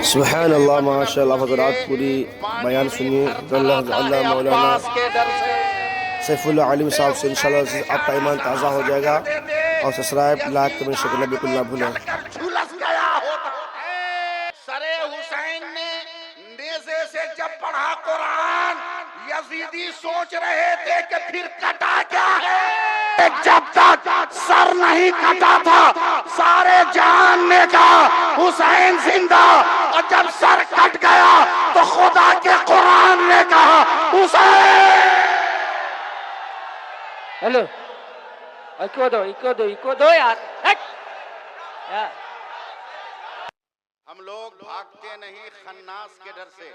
सुबहान अल्लाह माशाअल्लाह हज़रात पूरी बयान सुनिए। अल्लाह मौलाना सैफुल्लाह आलिम साहब से इंशाल्लाह आपका ईमान ताज़ा हो जाएगा। और सब्सक्राइब लाइक कमेंट शेयर करना बिल्कुल ना भूलें। झुलस गया होता है। सरे हुसैन ने नेज़े से जब पढ़ा कुरान, यजीदी सोच रहे थे कि फिर कटा क्या है। जब तक सर नहीं कटा था सारे जहान ने कहा हुसैन जिंदा, और जब सर कट गया तो खुदा के कुरान ने कहा हुसैन। हेलो, इको दो यार। हम लोग भागते नहीं खन्नास के डर से,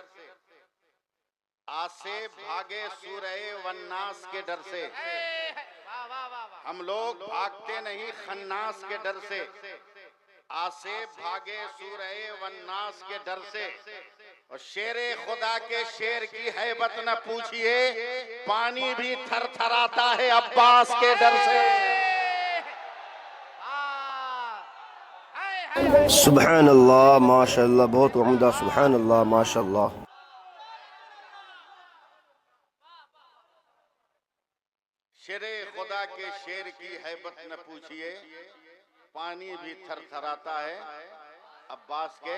आसे भागे सूरह वन्नास के डर से। हम लोग भागते नहीं खन्नास के डर से, आसे भागे सूरह वन्नास के डर से। और शेरे खुदा के शेर की हैबत न पूछिए, पानी भी थरथराता है अब्बास के डर से। सुबहान अल्लाह माशाअल्लाह, बहुत उम्दा। सुबहान अल्लाह माशाअल्लाह। शेरे खुदा के शेर की हैबत न पूछिए, पानी भी थरथराता है अब्बास के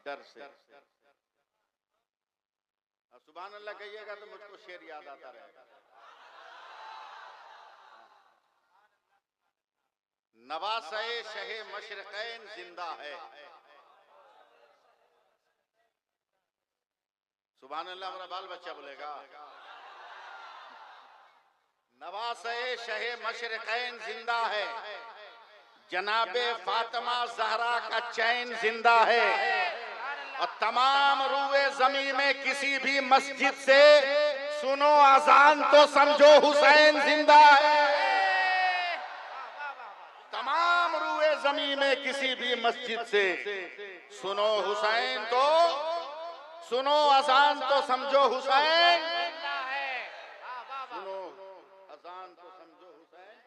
डर से। सुभान अल्लाह कहिएगा तो मुझको शेर याद आता रहेगा। नवासे शहे मशरकैन जिंदा है। सुभान अल्लाह, हमारा बाल बच्चा बोलेगा। नवासे शहे मशरकैन जिंदा है, जनाबे फातिमा जहरा का चैन जिंदा है। और तमाम रूए जमीन में किसी भी मस्जिद से सुनो अजान तो समझो हुसैन जिंदा है। तमाम रूए जमीन में किसी भी मस्जिद से सुनो हुसैन तो सुनो अजान तो समझो हुसैन। सुनो अजान तो समझो हुसैन।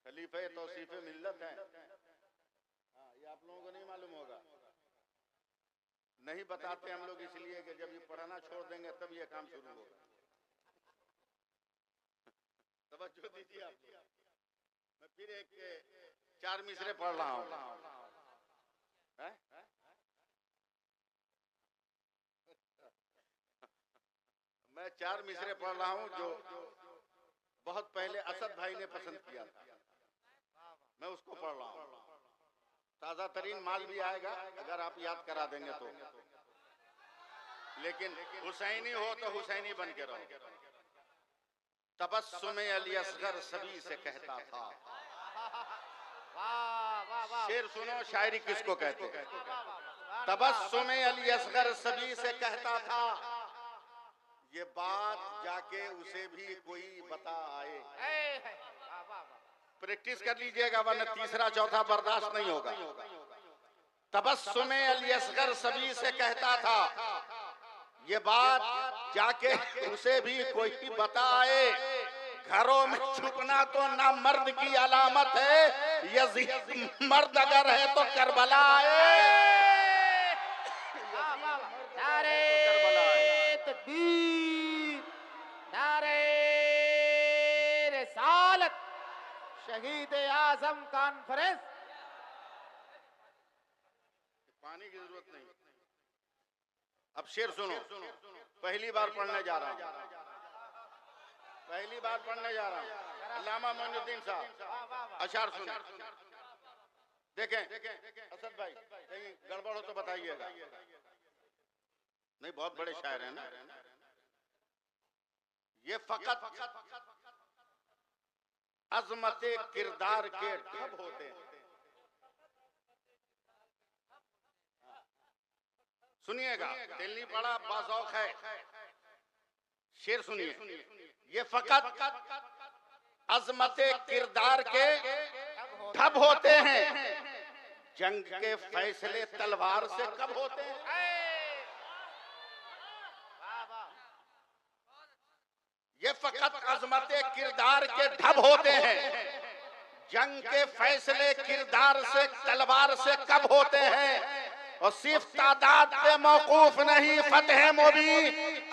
खलीफे तौसीफे मिल्लत है। ये आप लोगों को नहीं मालूम होगा। नहीं बताते हम लोग इसलिए कि जब ये पढ़ाना छोड़ देंगे तब ये काम शुरू होगा। तवज्जो दीजिए आप। मैं फिर एक 4 मिसरे पढ़ रहा हूँ। मैं 4 मिसरे पढ़ रहा हूँ जो बहुत पहले असद भाई ने पसंद किया था। मैं उसको पढ़ रहा हूँ। ताजा तरीन माल भी आएगा अगर आप याद करा देंगे तो। लेकिन हुसैनी हो तो हुसैनी बन के रहो। तबस्सुम अली असगर सभी से कहता था। शेर सुनो, शायरी किसको कहते हैं। तबस्सुम अली असगर सभी से कहता था, ये बात जाके उसे भी कोई बता आए। प्रैक्टिस कर लीजिएगा वरना तीसरा चौथा बर्दाश्त नहीं होगा। तबस्सुम अली असगर सभी से कहता था, ये बात जाके उसे भी कोई बताए। घरों में छुपना तो ना मर्द की अलामत है, यजीद मर्द अगर है तो करबला आए। नारे तकबीर, नारे रिसालत, शहीद आजम कॉन्फ्रेंस। पानी की जरूरत नहीं। अब शेर सुनो, पहली बार पढ़ने जा रहा हूँ। पहली बार पढ़ने जा रहा हूँ। अल्लामा मोइनुद्दीन साहब अशार सुनो। देखें असद भाई, कहीं गड़बड़ हो तो बताइएगा। नहीं, बहुत बड़े शायर हैं ना। ये फकत अजमते किरदार के ठब होते हैं। सुनिएगा, दिल नहीं पड़ा बाज़ौक़ है। शेर सुनिए। ये फकत अजमते किरदार के ठब होते हैं, जंग के फैसले तलवार से कब होते हैं। कि फकत अजमत किरदार के ढब होते हैं, जंग के फैसले किरदार से तलवार से कब होते हैं, और सिर्फ तादाद पे मौकूफ नहीं फतेह मुबी,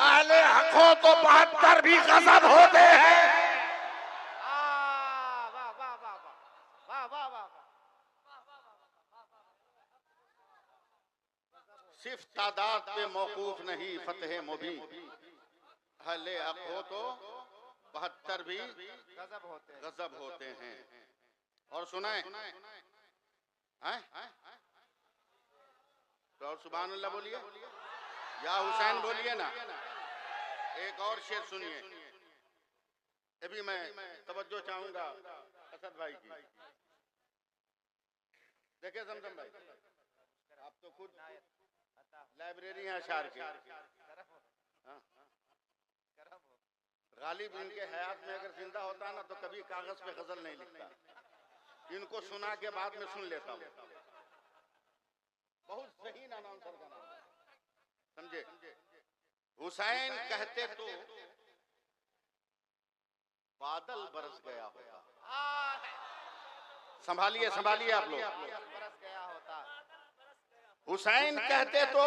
अहले हक हो तो 72 भी गजब होते हैं। वाह वाह वाह वाह वाह वाह। सिर्फ तादाद पे मौकूफ नहीं फतेह मुबी, अहले हक हो तो 72 भी गजब होते हैं। और सुनाए तो और सुभान अल्लाह बोलिए या हुसैन बोलिए ना। एक और शेर सुनिए, अभी मैं तवज्जो चाहूंगा असद भाई की। देखिए जमजम भाई, आप तो खुद लाइब्रेरी हैं अशार की। गालिब इनके हयात में अगर जिंदा होता ना तो कभी कागज पे गजल नहीं लिखता, इनको सुना के बाद में सुन लेता हूँ। बहुत सही अनाउंसर का नाम है, समझे। हुसैन कहते तो बादल बरस गया होता। संभालिए संभालिए आप लोग। हुसैन कहते तो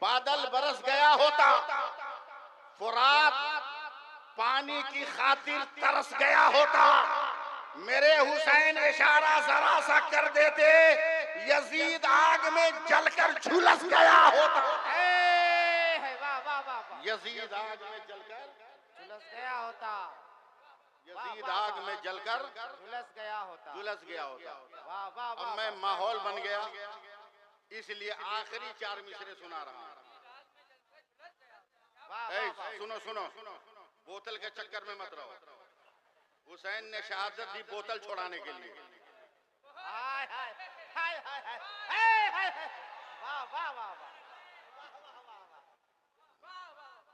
बादल बरस गया होता, फुरात पानी की खातिर तरस गया होता। मेरे हुसैन इशारा जरा सा कर देते, यजीद आग में जलकर झुलस गया होता। यजीद आग में जलकर झुलस गया होता। यजीद आग में जलकर झुलस गया होता। झुलस गया होता। वाह वाह अब वाह। मैं माहौल बन गया, इसलिए आखिरी 4 मिसरे सुना रहा हूँ। सुनो सुनो, बोतल के चक्कर में मत रहो। हुसैन ने शहादत दी बोतल छोड़ाने के लिए। हाय हाय हाय हाय हाय हाय। वाह वाह वाह वाह।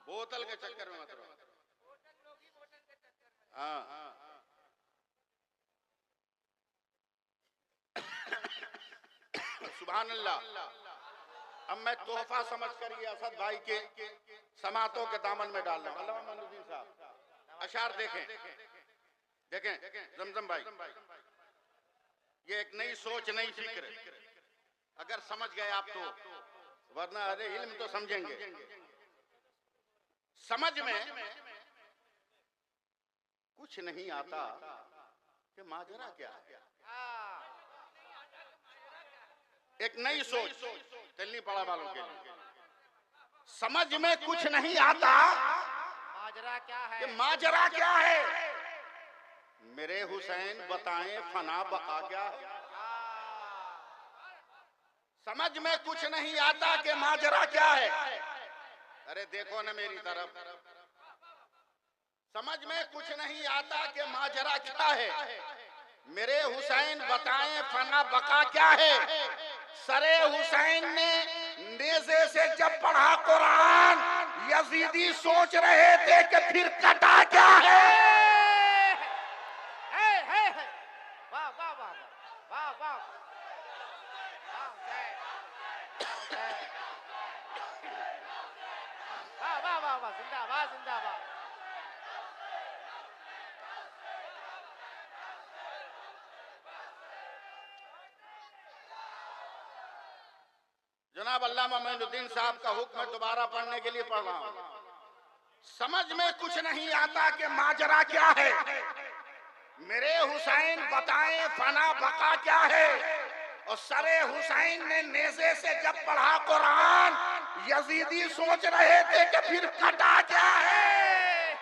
बोतल के चक्कर में मत रहो। हाँ सुभान अल्लाह। अब मैं तोहफा समझ कर ये असद भाई के समातों के दामन में डाल रहा हूँ। अल्लामा मोइनुद्दीन साहब अशार देखें देखें जमजम भाई, ये एक नई सोच नई फिक्र, अगर समझ गए आप तो, वरना अरे इल्म तो समझेंगे। समझ में कुछ नहीं आता कि माजरा क्या है। एक नई सोच चलनी पड़ा वालों के लिए। समझ में कुछ नहीं आता माजरा क्या है, कि माजरा क्या है। मेरे हुसैन बताएं फना बका क्या है। समझ में कुछ नहीं आता कि माजरा क्या है। अरे देखो ना मेरी तरफ, समझ में कुछ नहीं आता कि माजरा क्या है। मेरे हुसैन बताएं फना बका क्या है। सरे हुसैन ने नेज़े से जब पढ़ा कुरान, यजीदी सोच रहे थे कि फिर कटा क्या है। वाह वाह वाह वाह वाह। वाह वाह वाह वाह। जिंदाबाद जिंदाबाद। जनाब अल्लामा मोइनुद्दीन साहब का हुक्म दोबारा पढ़ने के लिए पढ़ रहा हूं। समझ में कुछ नहीं आता कि माजरा क्या है। मेरे हुसैन बताएं फना बका क्या है। और सरे हुसैन ने नेज़े से जब पढ़ा कुरान, यजीदी सोच रहे थे कि फिर कटा क्या है।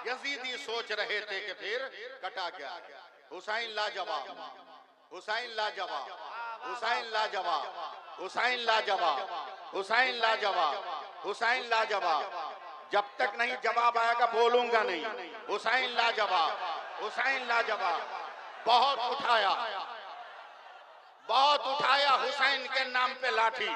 यजीदी सोच रहे थे कि फिर कटा क्या है। हुसैन लाजवाब, हुसैन लाजवाब, हुसैन लाजवाब, हुसैन लाजवाब, हुसैन लाजवाब, हुसैन लाजवाब। जब तक नहीं जवाब आएगा बोलूंगा नहीं। हुसैन लाजवाब, हुसैन लाजवाब। बहुत उठाया, बहुत उठाया हुसैन के नाम पे लाठी,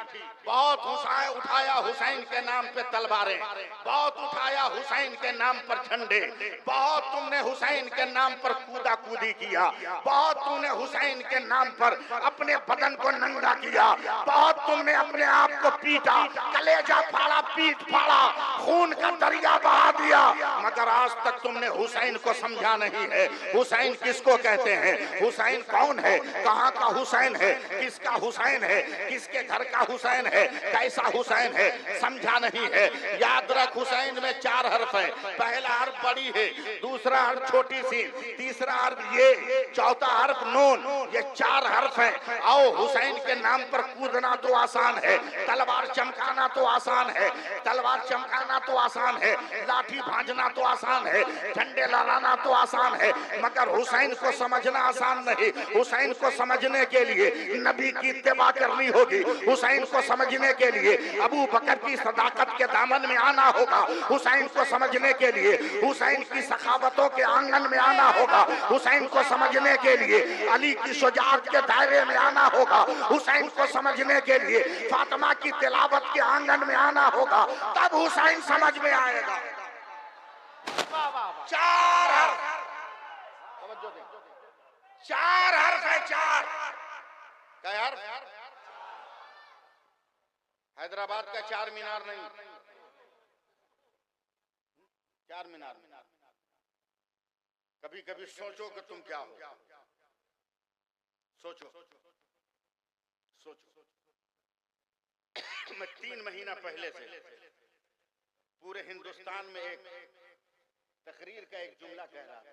बहुत उठाया हुसैन के नाम पे तलवारें, बहुत उठाया हुसैन के नाम पर झंडे, बहुत तुमने हुसैन के नाम पर कूदा कूदी किया, बहुत तुमने हुसैन के नाम पर अपने बदन को नंगा किया, बहुत तुमने अपने आप को पीटा, कलेजा फाड़ा, पीठ फाड़ा, खून का दरिया बहा दिया, मगर आज तक तुमने हुसैन को समझा नहीं है। हुसैन किसको कहते हैं, हुसैन कौन है, कहाँ का हुसैन है, किसका हुसैन है, किसके घर का हुसैन है, कैसा हुसैन है, समझा नहीं है। याद रख, हुसैन में 4 हर्फ है, पहला हर्फ बड़ी है, दूसरा हर्फ छोटी सी, तीसरा हर्फ ये, चौथा हर्फ नून, ये 4 हर्फ है। आओ, हुसैन के नाम पर कूदना तो आसान है, तलवार चमकाना तो आसान है, तलवार चमकाना तो आसान है, लाठी भांजना तो आसान है, झंडे लहराना तो आसान है, मगर हुसैन को समझना आसान नहीं। हुसैन को समझने के लिए नबी की इत्तिबा करनी होगी, हुसैन को समझने के लिए अबू बकर की सदाकत के दामन में आना होगा, हुसैन को समझने के लिए हुसैन की सखावतों के आंगन में आना होगा, हुसैन को समझने के लिए अली की शुजाअत के दायरे में आना होगा, हुसैन को समझने के लिए फातिमा की तिलावत के आंगन में आना होगा, तब हुसैन समझ में आएगा। 4 हर्फ, 4 हर्फ है, 4 क्या हर्फ? हैदराबाद का 4 मीनार नहीं, 4 मीनार। कभी कभी सोचो कि तुम क्या हो, सोचो सोचो। मैं 3 महीना पहले से पूरे हिंदुस्तान में एक तकरीर का एक जुमला कह रहा था,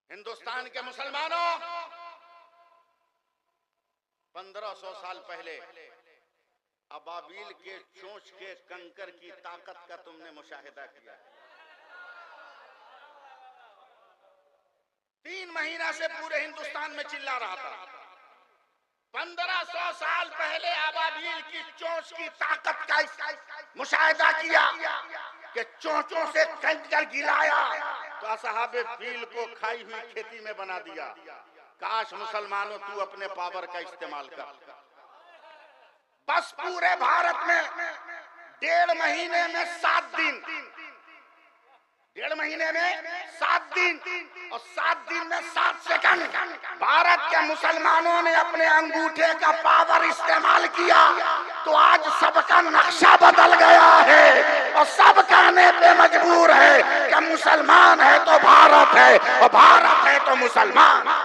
हिंदुस्तान के मुसलमानों, 1500 साल पहले अबाबील के चोंच के कंकर की ताकत का तुमने मुशाहिदा किया। 3 महीना से पूरे हिंदुस्तान में चिल्ला रहा था, 1500 साल पहले अबाबील की चोंच की ताकत का मुशाहिदा किया कि चोंचों से कंकर गिराया तो असहाबे फील को खाई हुई खेती में बना दिया। काश मुसलमानों तू अपने पावर का इस्तेमाल कर। बस पूरे भारत में 1.5 महीने में 7 दिन, 1.5 महीने में 7 दिन और 7 दिन में 7 सेकंड भारत के मुसलमानों ने अपने अंगूठे का पावर इस्तेमाल किया तो आज सबका नक्शा बदल गया है और सब कहने पे मजबूर है कि मुसलमान है तो भारत है और भारत है तो मुसलमान।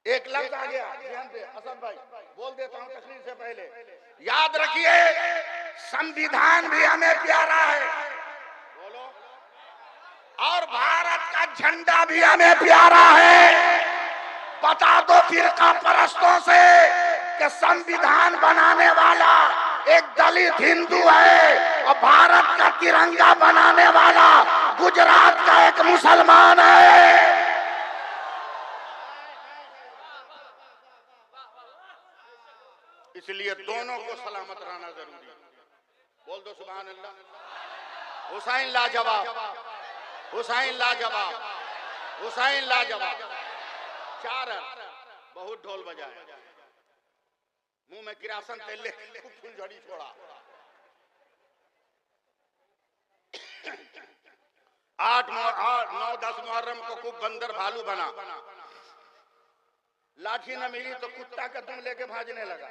एक लफ्ज आ गया ध्यान दे असद भाई, बोल देता हूं तकरीर से पहले, याद रखिए संविधान भी हमें प्यारा है, बोलो, और भारत का झंडा भी हमें प्यारा है। बता दो फिरका परस्तों से कि संविधान बनाने वाला एक दलित हिंदू है और भारत का तिरंगा बनाने वाला गुजरात का एक मुसलमान है। इसलिए दोनों को सलामत रहना जरूरी है। बोल दो सुभान अल्लाह। हुसैन लाजवाब, हुसैन लाजवाब, हुसैन लाजवाब। 4 बहुत ढोल बजाए, मुंह में किरासन तेल ले फुलझड़ी छोड़ा। 8, 9, 10 मुहर्रम को खूब बंदर भालू बना, लाठी न मिली तो कुत्ता का दुम लेके भाजने लगा।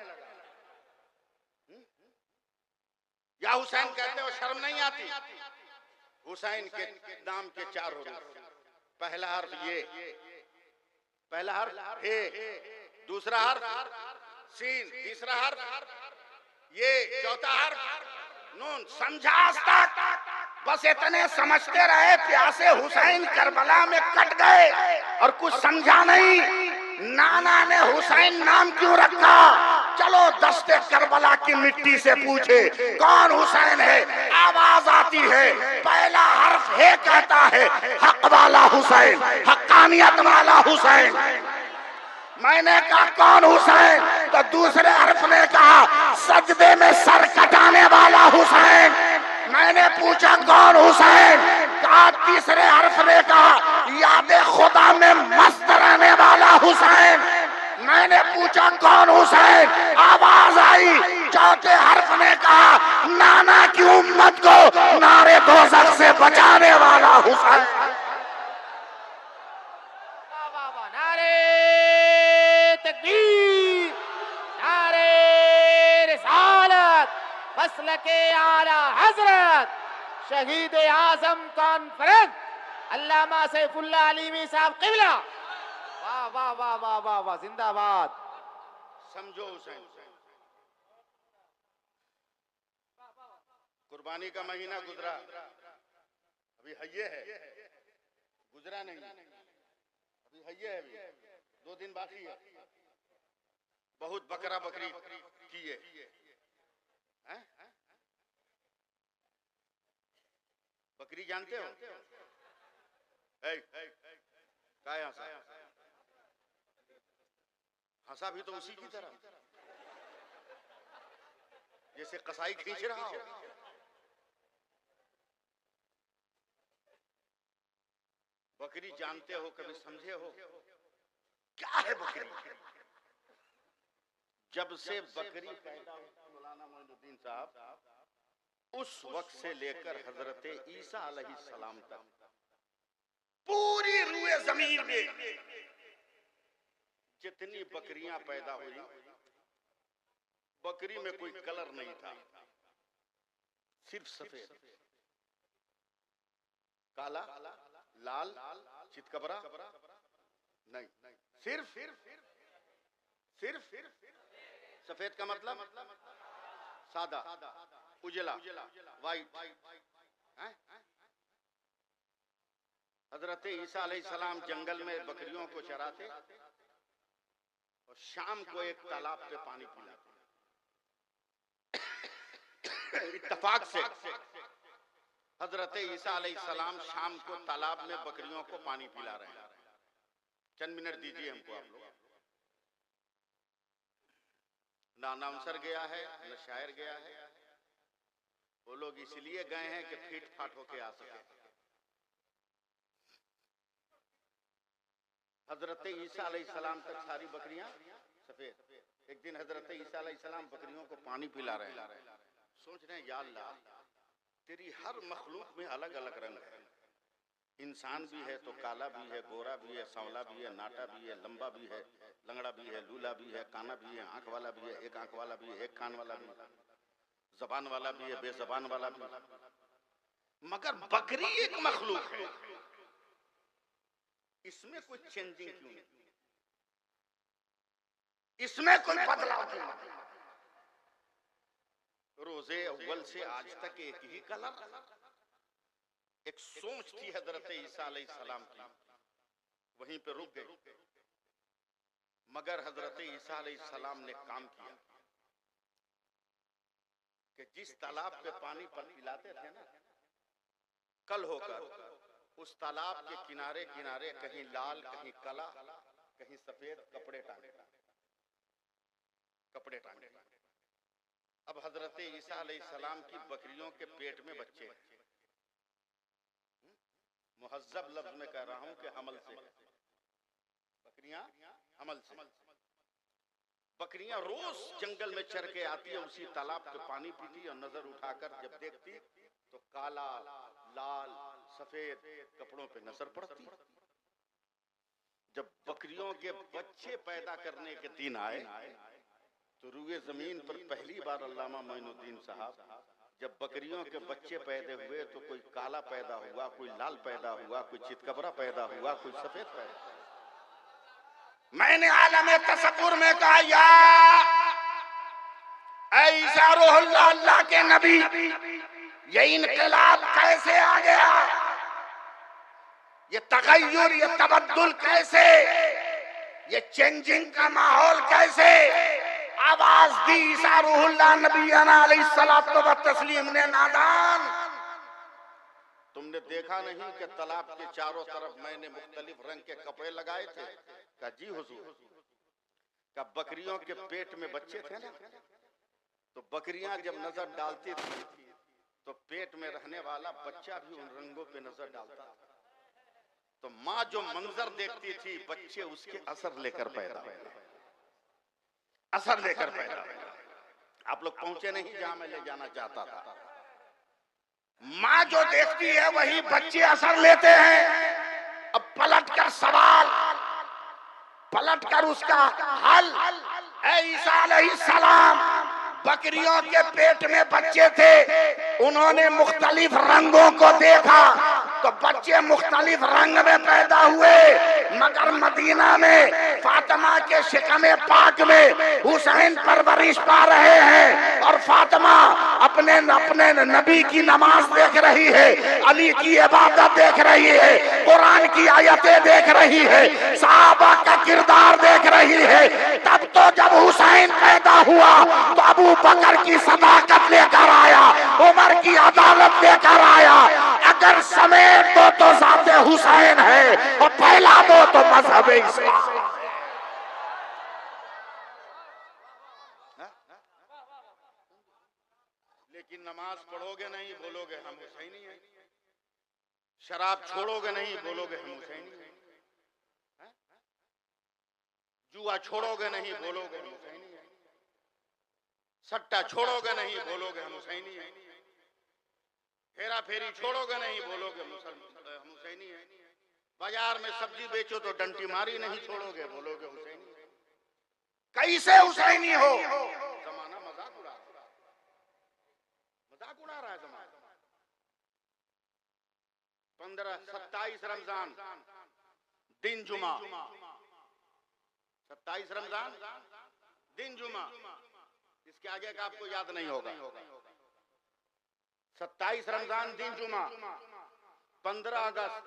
या हुसैन कहते हो शर्म नहीं आती? हुसैन के नाम के 4 हरूफ, पहला हर्फ ये, पहला हर्फ हे, दूसरा हर्फ सीन, तीसरा हर्फ ये, चौथा हर्फ नून। समझा आज तक? बस इतने समझते रहे, प्यासे हुसैन करबला में कट गए और कुछ समझा नहीं। नाना ने हुसैन नाम क्यों रखा? चलो दस्ते करबला की मिट्टी से पूछे कौन हुसैन है। आवाज आती है, पहला हर्फ है कहता है हक वाला हुसैन, हक्कानियत वाला हुसैन। मैंने कहा कौन हुसैन? तो दूसरे हर्फ ने कहा सजदे में सर कटाने वाला हुसैन। मैंने पूछा कौन हुसैन? कहा तीसरे हर्फ ने कहा याद खुदा में मस्त रहने वाला हुसैन। मैंने पूछा कौन हुसैन? आवाज आई चौथे हर्फ ने कहा नाना की उम्मत को नारे दोज़ख से बचाने वाला हुसैन। नारे तकबीर, नारे रिसालत, मसलके आला हजरत शहीद आजम कॉन्फ्रेंस अल्लामा सैफुल्लाह अलीमी साहब किबला। वाह वाह वाह वाह वाह वाह, जिंदाबाद। समझो हुसैन, कुर्बानी का महीना गुजरा, अभी हये है, गुजरा नहीं, अभी हये है, अभी 2 दिन बाकी है। बहुत बकरा बकरी किए हैं? बकरी जानते हो? काय हंसा? हंसा भी तो उसी की तरह जैसे कसाई खींच रहा हो। बकरी जानते हो, कभी समझे हो क्या है बकरी? जब से बकरी पैदा हुई मौलाना मोइनुद्दीन साहब, उस वक्त से लेकर हजरत ईसा अलैहिस्सलाम तक पूरी रूए जमीन में जितनी बकरियां पैदा हुई, बकरी में कोई कलर नहीं था, सिर्फ सफेद, काला, लाल, चितकबरा नहीं, सिर्फ सफेद का मतलब सादा, उजला, वाइट। हजरत ईसा अलैहिस्सलाम जंगल में बकरियों को चराते और शाम को एक तालाब पे पानी पिलाते। इत्तफाक से हजरत ईसा अलैहिस्सलाम शाम को तालाब में बकरियों को पानी पिला रहे हैं। चंद मिनट दीजिए हमको आप लोग। ना अनाउंसर गया है, न शायर गया है, वो लोग इसलिए गए हैं कि फीट फाट होके आ सके। हजरत ईसा अलैहिस्सलाम तक सारी बकरियां सफेद। एक दिन हजरत ईसा अलैहिस्सलाम बकरियों को पानी पिला रहे हैं, सोच रहे हैं या अल्लाह तेरी हर मखलूक में अलग अलग रंग है। इंसान भी है तो काला भी है, गोरा भी है, सांवला भी है, नाटा भी है, लंबा भी है, लंगड़ा भी है, लूला भी है, काना भी है, आंख वाला भी है, एक आंख वाला भी है, एक कान वाला भी है, जबान वाला भी है, बेजबान वाला भी है। मगर बकरी एक मखलूक है, इसमें कोई चेंजिंग क्यों नहीं? इसमें कोई बदलाव क्यों नहीं? रोजे अव्वल से आज तक एक ही कलर। एक सोच थी हजरत ईसा अलैहिस्सलाम की, वहीं पे रुक गई। मगर हजरत ईसा अलैहिस्सलाम ने काम किया कि जिस तालाब पे पानी पिलाते थे ना, कल होकर उस तालाब के किनारे किनारे कहीं लाल, कहीं काला, कहीं सफेद कपड़े टांगे। अब हजरत ईसा अलैहिस्सलाम की बकरियों के पेट में बच्चे, मुहज्जब लफ्ज में कह रहा हूं कि हमल से, बकरियां हमल से। बकरियां रोज जंगल में चर के आती है, उसी तालाब पे पानी पीती और नजर उठाकर जब देखती तो काला, लाल, सफेद कपड़ों पे नजर पड़ती। जब बकरियों के बच्चे पैदा करने के दिन आए तो रूए जमीन पर पहली बार अल्लामा मोइनुद्दीन साहब, जब बकरियों के बच्चे पैदा हुए तो कोई काला पैदा हुआ, कोई लाल पैदा हुआ, कोई चितकबरा पैदा हुआ, कोई सफेद पैदा हुआ। मैंने आलम तसव्वुर में कहा या ईसा रूहुल्लाह, अल्लाह के नबी, ये इनकलाब कैसे आ गया? ये तगय्युर, ये तबद्दुल कैसे? ये चेंजिंग का माहौल कैसे? आवाज दी ईसा रूहुल्लाह नबीना अलैहिस्सलातु व तस्लीम ने, नादान तुमने देखा नहीं कि तालाब के चारों तरफ मैंने मुख्तलिफ रंग के कपड़े लगाए थे? कहा जी हुजूर। का बकरियों के पेट में बच्चे थे ना, तो बकरियां जब नजर डालती थी तो पेट में रहने वाला बच्चा भी उन रंगों पे नजर डालता था। तो माँ जो मंजर देखती थी, बच्चे उसके असर लेकर पैदा हुए, असर लेकर पैदा हुए। आप लोग पहुंचे नहीं जहां मैं ले जाना चाहता था। माँ जो देखती है वही बच्चे असर लेते हैं। अब पलटकर सवाल, पलटकर उसका हल। ईसा अलैहिस्सलाम बकरियों के पेट में बच्चे थे, उन्होंने मुख्तलिफ रंगों को देखा तो बच्चे मुख्तलिफ रंग में पैदा हुए। मगर मदीना में फातिमा के शिकमे पाक में हुसैन परवरिश पा रहे हैं और फातिमा अपने अपने नबी की नमाज देख रही है, अली की इबादत देख रही है, कुरान की आयतें देख रही है, सहाबा का किरदार देख रही है। तब तो जब हुसैन पैदा हुआ तो अबू बकर की सदाकत लेकर आया, उमर की अदालत लेकर आया। अगर समेट दो तो ज़ाते हुसैन है और फैला दो तो मजहब इस्लाम। लेकिन नमाज पढ़ोगे नहीं, बोलोगे हम हुसैनी हैं। शराब छोड़ोगे नहीं, बोलोगे हम हुसैनी हैं। जुआ छोड़ोगे नहीं, बोलोगे हम हुसैनी हैं। सट्टा छोड़ोगे नहीं, बोलोगे हम हुसैनी हैं। हेरा फेरी छोड़ोगे नहीं, बोलोगे हम हुसैनी हैं। बाजार में सब्जी बेचो तो डंटी मारी नहीं छोड़ोगे, बोलोगे हुसैनी हैं। कैसे हुसैनी हो? जमाना मजाक उड़ा रहा है, मजाक उड़ा रहा है जमाना। 27 रमजान दिन जुमा, 27 रमजान दिन जुमा, इसके आगे का आपको याद नहीं होगा। 27 रमजान दिन जुमा 15 अगस्त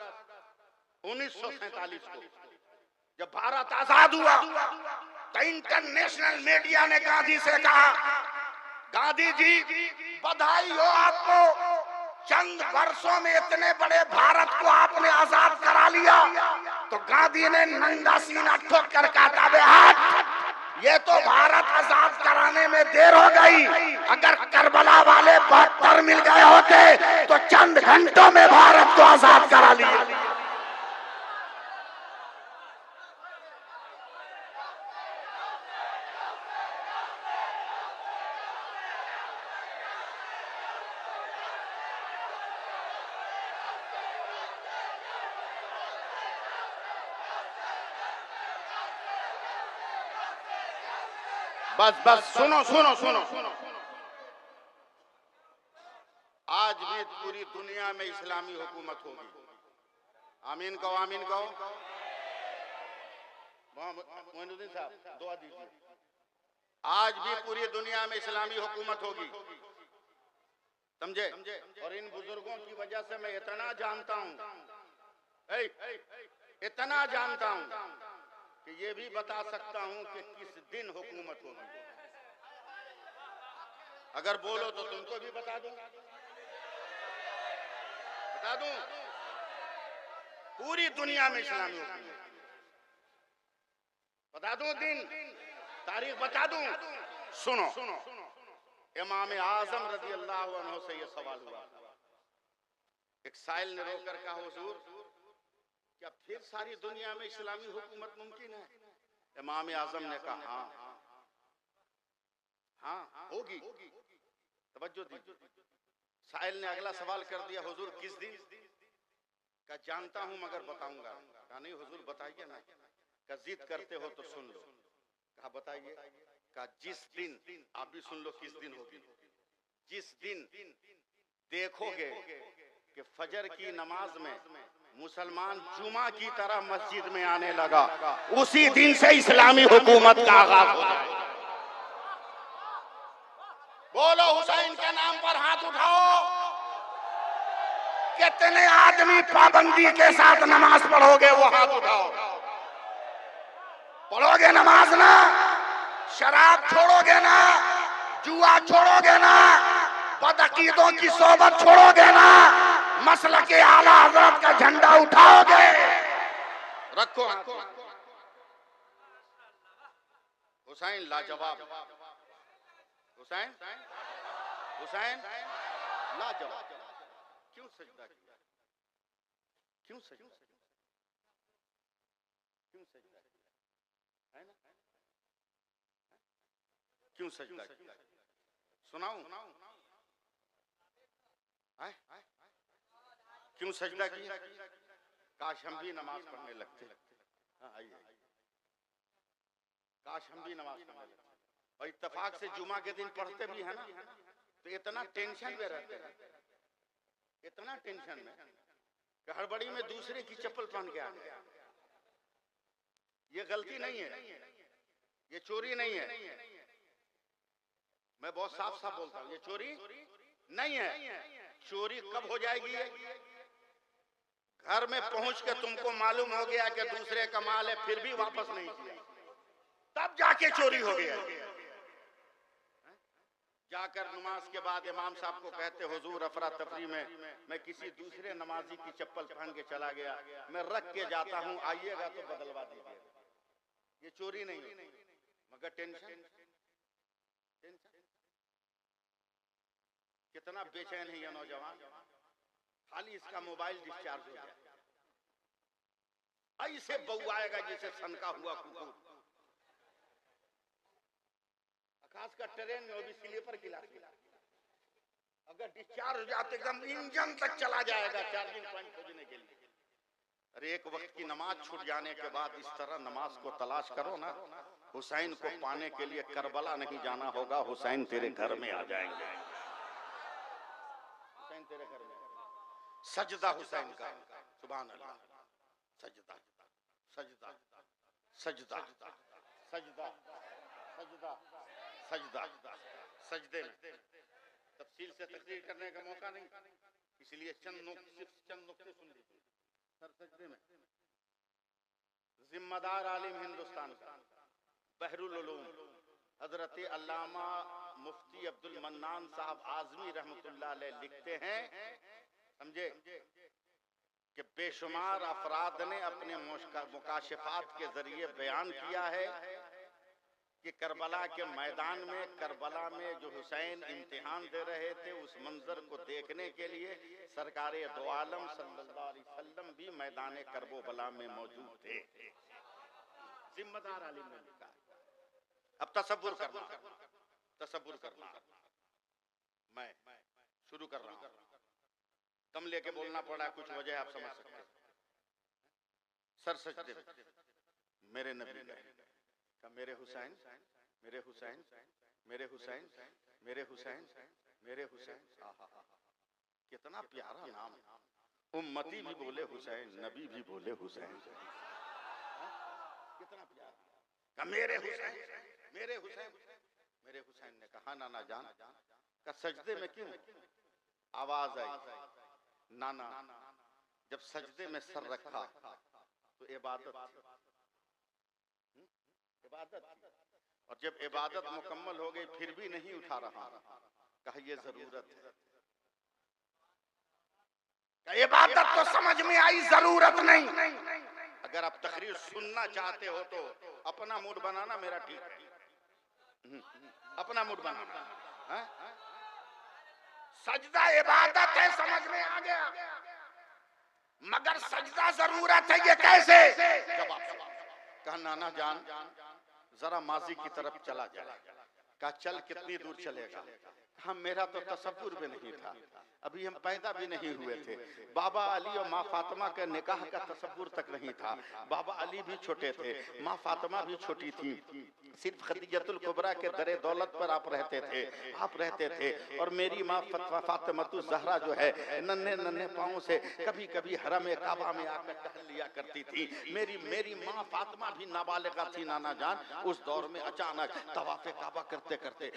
1947 को जब भारत आजाद हुआ तो इंटरनेशनल मीडिया ने गांधी से कहा, गांधी जी बधाई हो आपको, चंद वर्षों में इतने बड़े भारत को आपने आजाद करा लिया। तो गांधी ने नंगा सीना ठोक कर कहा, बे हट, ये तो भारत आजाद कराने में देर हो गई। अगर करबला वाले 72 मिल गए होते तो चंद घंटों में भारत को आजाद करा लिया। बस बस सुनो सुनो सुनो, आज भी पूरी दुनिया में इस्लामी हुकूमत होगी। आमीन कहो, आमीन कहो। मोइनुद्दीन साहब दुआ दीजिए। आज भी पूरी दुनिया में इस्लामी हुकूमत होगी, समझे? और इन बुजुर्गों की वजह से मैं इतना जानता हूं, इतना जानता हूं कि ये भी बता सकता हूं कि किस दिन हुकूमत होगी। अगर बोलो तो तुमको भी बता दूं, बता दूं। पूरी दुनिया में इस्लामी हुकूमत बता दूं, दिन तारीख बता दूं। सुनो, इमाम आजम रज़ी अल्लाह अन्हु से ये सवाल हुआ। एक साइल ने रोकर कहा, हुजूर क्या फिर सारी दुनिया में इस्लामी हुकूमत मुमकिन है? इमाम आजम ने कहा, हाँ हाँ होगी, तवज्जो दीजिए। साइल ने अगला सवाल कर दिया, हुजूर किस दिन? का जानता हूं मगर बताऊंगा। कहा नहीं हुजूर बताइए ना। का जिद करते हो तो सुन लो। कहा बताइए। का जिस दिन, आप भी सुन लो किस दिन होगी। जिस दिन देखोगे कि फजर की नमाज में मुसलमान जुमा की तरह मस्जिद में आने लगा, उसी दिन से इस्लामी हुकूमत का आगाज हो जाएगा। बोलो हुसैन के नाम पर हाथ उठाओ। कितने आदमी पाबंदी के साथ नमाज पढ़ोगे? वो हाथ उठाओ। पढ़ोगे नमाज ना? शराब छोड़ोगे ना? जुआ छोड़ोगे ना? बदअकीदों की सोबत छोड़ोगे ना? मसलक के आला हजरत का झंडा उठाओगे? रखो हुसैन लाजवाब। हुसैन हुसैन लाजवाब। क्यों सजदा किया? क्यों सजदा? क्यों सजदा किया? है ना? क्यों सजदा किया? सुनाऊं? क्यों सजदा किया? काश हम भी नमाज पढ़ने लगते। हाँ, आइए। काश हम भी नमाज पढ़ने लगते और इत्तेफाक से जुमा के दिन पढ़ते भी है ना, तो इतना टेंशन में रहते हैं, इतना टेंशन में कि हड़बड़ी में दूसरे की चप्पल पहन के आ गए। ये गलती नहीं है, ये चोरी नहीं है। मैं बहुत साफ साफ बोलता हूं, ये चोरी नहीं है। चोरी कब हो जाएगी? घर में पहुंच के तुमको मालूम हो गया कि दूसरे का माल है, फिर भी वापस नहीं किया, तब जाके चोरी हो गया। जाकर नमाज के बाद इमाम साहब को कहते, हुजूर अफरा तफरी में मैं किसी दूसरे नमाजी की चप्पल पहन के चला गया, मैं रख के जाता हूं, आइएगा तो बदलवा दीजिएगा। ये चोरी नहीं है, मगर टेंशन। कितना बेचैन है ये नौजवान, खाली इसका मोबाइल डिस्चार्ज हो जाए, ऐसे बउआएगा जैसे सनका हुआ कुकुर। खास कर ट्रेन में, भी स्लीपर क्लास में, अगर डिस्चार्ज हो जाते एकदम इंजन तक चला जाएगा चार्जिंग पॉइंट खोजने के लिए। अरे एक वक्त की नमाज छूट जाने के बाद इस तरह नमाज को तलाश करो ना, हुसैन को पाने के लिए करबला नहीं जाना होगा, हुसैन तेरे घर में आ जाएंगे। हुसैन तेरे घर में, सजदा हुसैन का, सुभान अल्लाह। सजदा सजदा सजदा सजदा सजदा सजदा। सजदे में तफसील से तकरीर करने का मौका नहीं, इसलिए चंद नुक्ते सुन लीजिए। सर सजदे में जिम्मेदार आलिम हिंदुस्तान का बहरुल उलूम हजरत अल्लामा मुफ्ती अब्दुल मन्नान साहब आजमी रहमतुल्लाह अलैह लिखते हैं, समझे, कि बेशुमार अफराद ने अपने मुकाशफात के जरिए बयान किया है कि करबला के मैदान में, करबला में जो हुसैन इम्तिहान दे रहे थे, उस मंजर को देखने के लिए सरकारे दो आलम सल्लल्लाहु अलैहि वसल्लम भी मैदान करबला में मौजूद थे। जिम्मेदार आलिम ने लिखा। अब तसव्वुर करना, मैं शुरू कर रहा हूं, दम लेके बोलना पड़ा, कुछ वजह आप समझ सकते हैं। सर सजदे मेरे नबी का, मेरे हुसैन, मेरे हुसैन, मेरे हुसैन, मेरे हुसैन, मेरे हुसैन। कितना प्यारा नाम है। उम्मती भी बोले हुसैन, नबी भी बोले हुसैन, कितना प्यारा का मेरे हुसैन, मेरे हुसैन। मेरे हुसैन ने कहा, नाना जान का सजदे में क्यों? आवाज आई, नाना जब सजदे में सर रखा तो इबादत, और जब इबादत मुकम्मल हो गई फिर भी नहीं उठा रहा, कहा ये जरूरत है। इबादत तो समझ में आई, जरूरत नहीं। अगर आप तकरीर सुनना चाहते हो तो अपना मूड बनाना, मेरा ठीक है, अपना मूड बनाना। सजदा इबादत है, समझ में आ गया, मगर सजदा जरूरत है, ये कैसे? जवाब, कहा नाना जान जरा माजी की तरफ चला जाए। कहा चल, कितनी दूर चलेगा? हम, मेरा तो तसव्वुर भी नहीं था, अभी हम पैदा भी नहीं हुए थे, बाबा अली और माँ फातिमा के निकाह का तसव्वुर तक नहीं था। बाबा अली भी छोटे थे, माँ फातिमा भी छोटी थी, सिर्फ खदीजतुल कुबरा के दरे दौलत पर आप रहते थे, और मेरी माँ फातिमतुल ज़हरा जो है नन्हे नन्हे पाँव से कभी कभी हरम काबा में आकर टहल लिया करती थी। मेरी माँ फातिमा भी नाबालिगा थी नाना जान। उस दौर में अचानक तवाफ़े काबा करते करते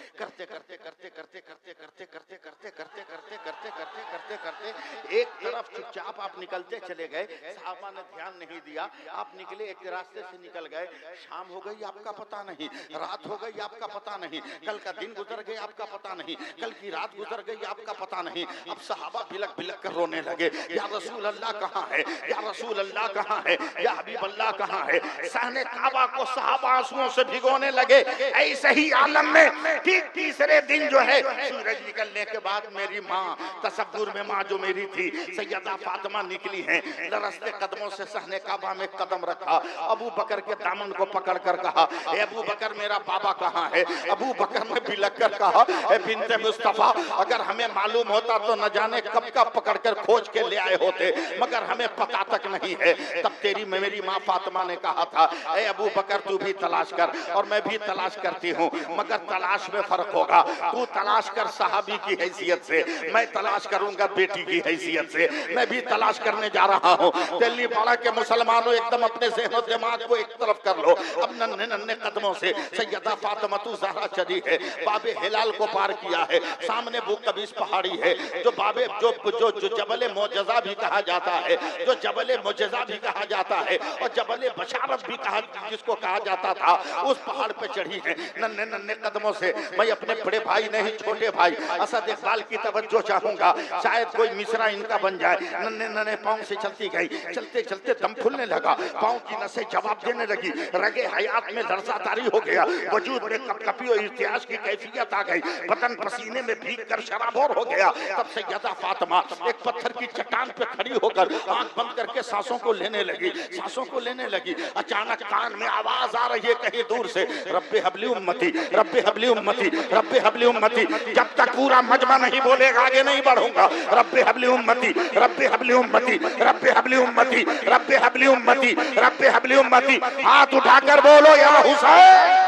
एक तरफ चुपचाप आप निकलते चले गए, सहाबा ने ध्यान नहीं दिया, आप निकले एक रास्ते से निकल गए, शाम हो गई आपका पता नहीं, नहीं, रात हो गई आपका पता नहीं, कल का दिन गुजर गया आपका पता नहीं, कल की रात गुजर गई आपका पता नहीं। अब सहाबा बिलक बिलक कर रोने लगे, या रसूल अल्लाह कहाँ है, या रसूल अल्लाह कहाँ है, या हबीब अल्लाह कहाँ है। सहने काबा को सहाबा आंसुओं से भिगोने लगे। ऐसे ही आलम में ठीक तीसरे दिन जो है सूरज निकलने के बाद मेरी माँ, तसव्वुर में माँ जो मेरी थी सैयदा फातिमा निकली है, लरसते कदमों से सहने काबा में कदम रखा, अबू बकर के दामन को पकड़ कर कहा, ए अबू बकर मेरा बाबा कहाँ है। अबू बकर ने बिलक कर कहा, ए बिन्ते मुस्तफा अगर हमें मालूम होता तो न जाने कब का पकड़ कर खोज के ले आए होते, मगर हमें पता तक नहीं है। तब तेरी मेरी माँ फातिमा ने कहा था, ए अबू बकर तू भी तलाश कर और मैं भी तलाश करती हूँ, मगर तलाश में फर्क होगा। तू तलाश कर सहाबी की हैसियत से, मैं तलाश करूंगा बेटी की हैसियत से। मैं भी तलाश करने जा रहा हूँ। दिल्ली पाड़ा के मुसलमानों एकदम अपने ज़हन दिमाग को एक तरफ कर लो। अब नन्हे नन्हे कदमों से सैयदा फातिमा ज़हरा चली है, बाबे हिलाल को पार किया है, सामने बुकबीस पहाड़ी है जो बाबे जो जो जो जबले मोजज़ा भी कहा जाता है, जो जबले मोजज़ा भी कहा जाता है और जबले बशारत भी कहा जिसको कहा जाता था, उस पहाड़ पे चढ़ी है नन्हे नन्हे कदमों से। मैं अपने बड़े भाई नहीं छोटे भाई असद इकबाल की तवज्जो चाहूंगा, शायद कोई मिसरा इनका बन जाए। नन्हे नन्हे पाँव से चलती गई, चलते चलते दम फूलने लगा, पाँव की नसें जवाब देने लगी, रगे हयात में लरज़ादारी हो गया, वजूद में कपकपी और इर्तियाज की कैफियत आ गई, बदन पसीने में भीग कर शराबोर हो गया। तब सैयदा फातिमा एक पत्थर की चट्टान पे खड़ी होकर आंख बंद करके सांसों को लेने लगी, सांसों को लेने लगी। अचानक कान में आवाज आ रही है कहीं दूर से, रब्बे हबली उम्मती, रब्बे हबली उम्मती, रब्बे हबली उम्मती। जब तक पूरा मजमा नहीं बोलेगा आगे नहीं बढ़ूंगा। रब्बे हबली उम्मती, रब्बे हबली उम्मती, रब्बे हबली उम्मती, रब्बे हबली उम्मती, रब्बे हबली उम्मती। हाथ उठाकर बोलो या हुसैन,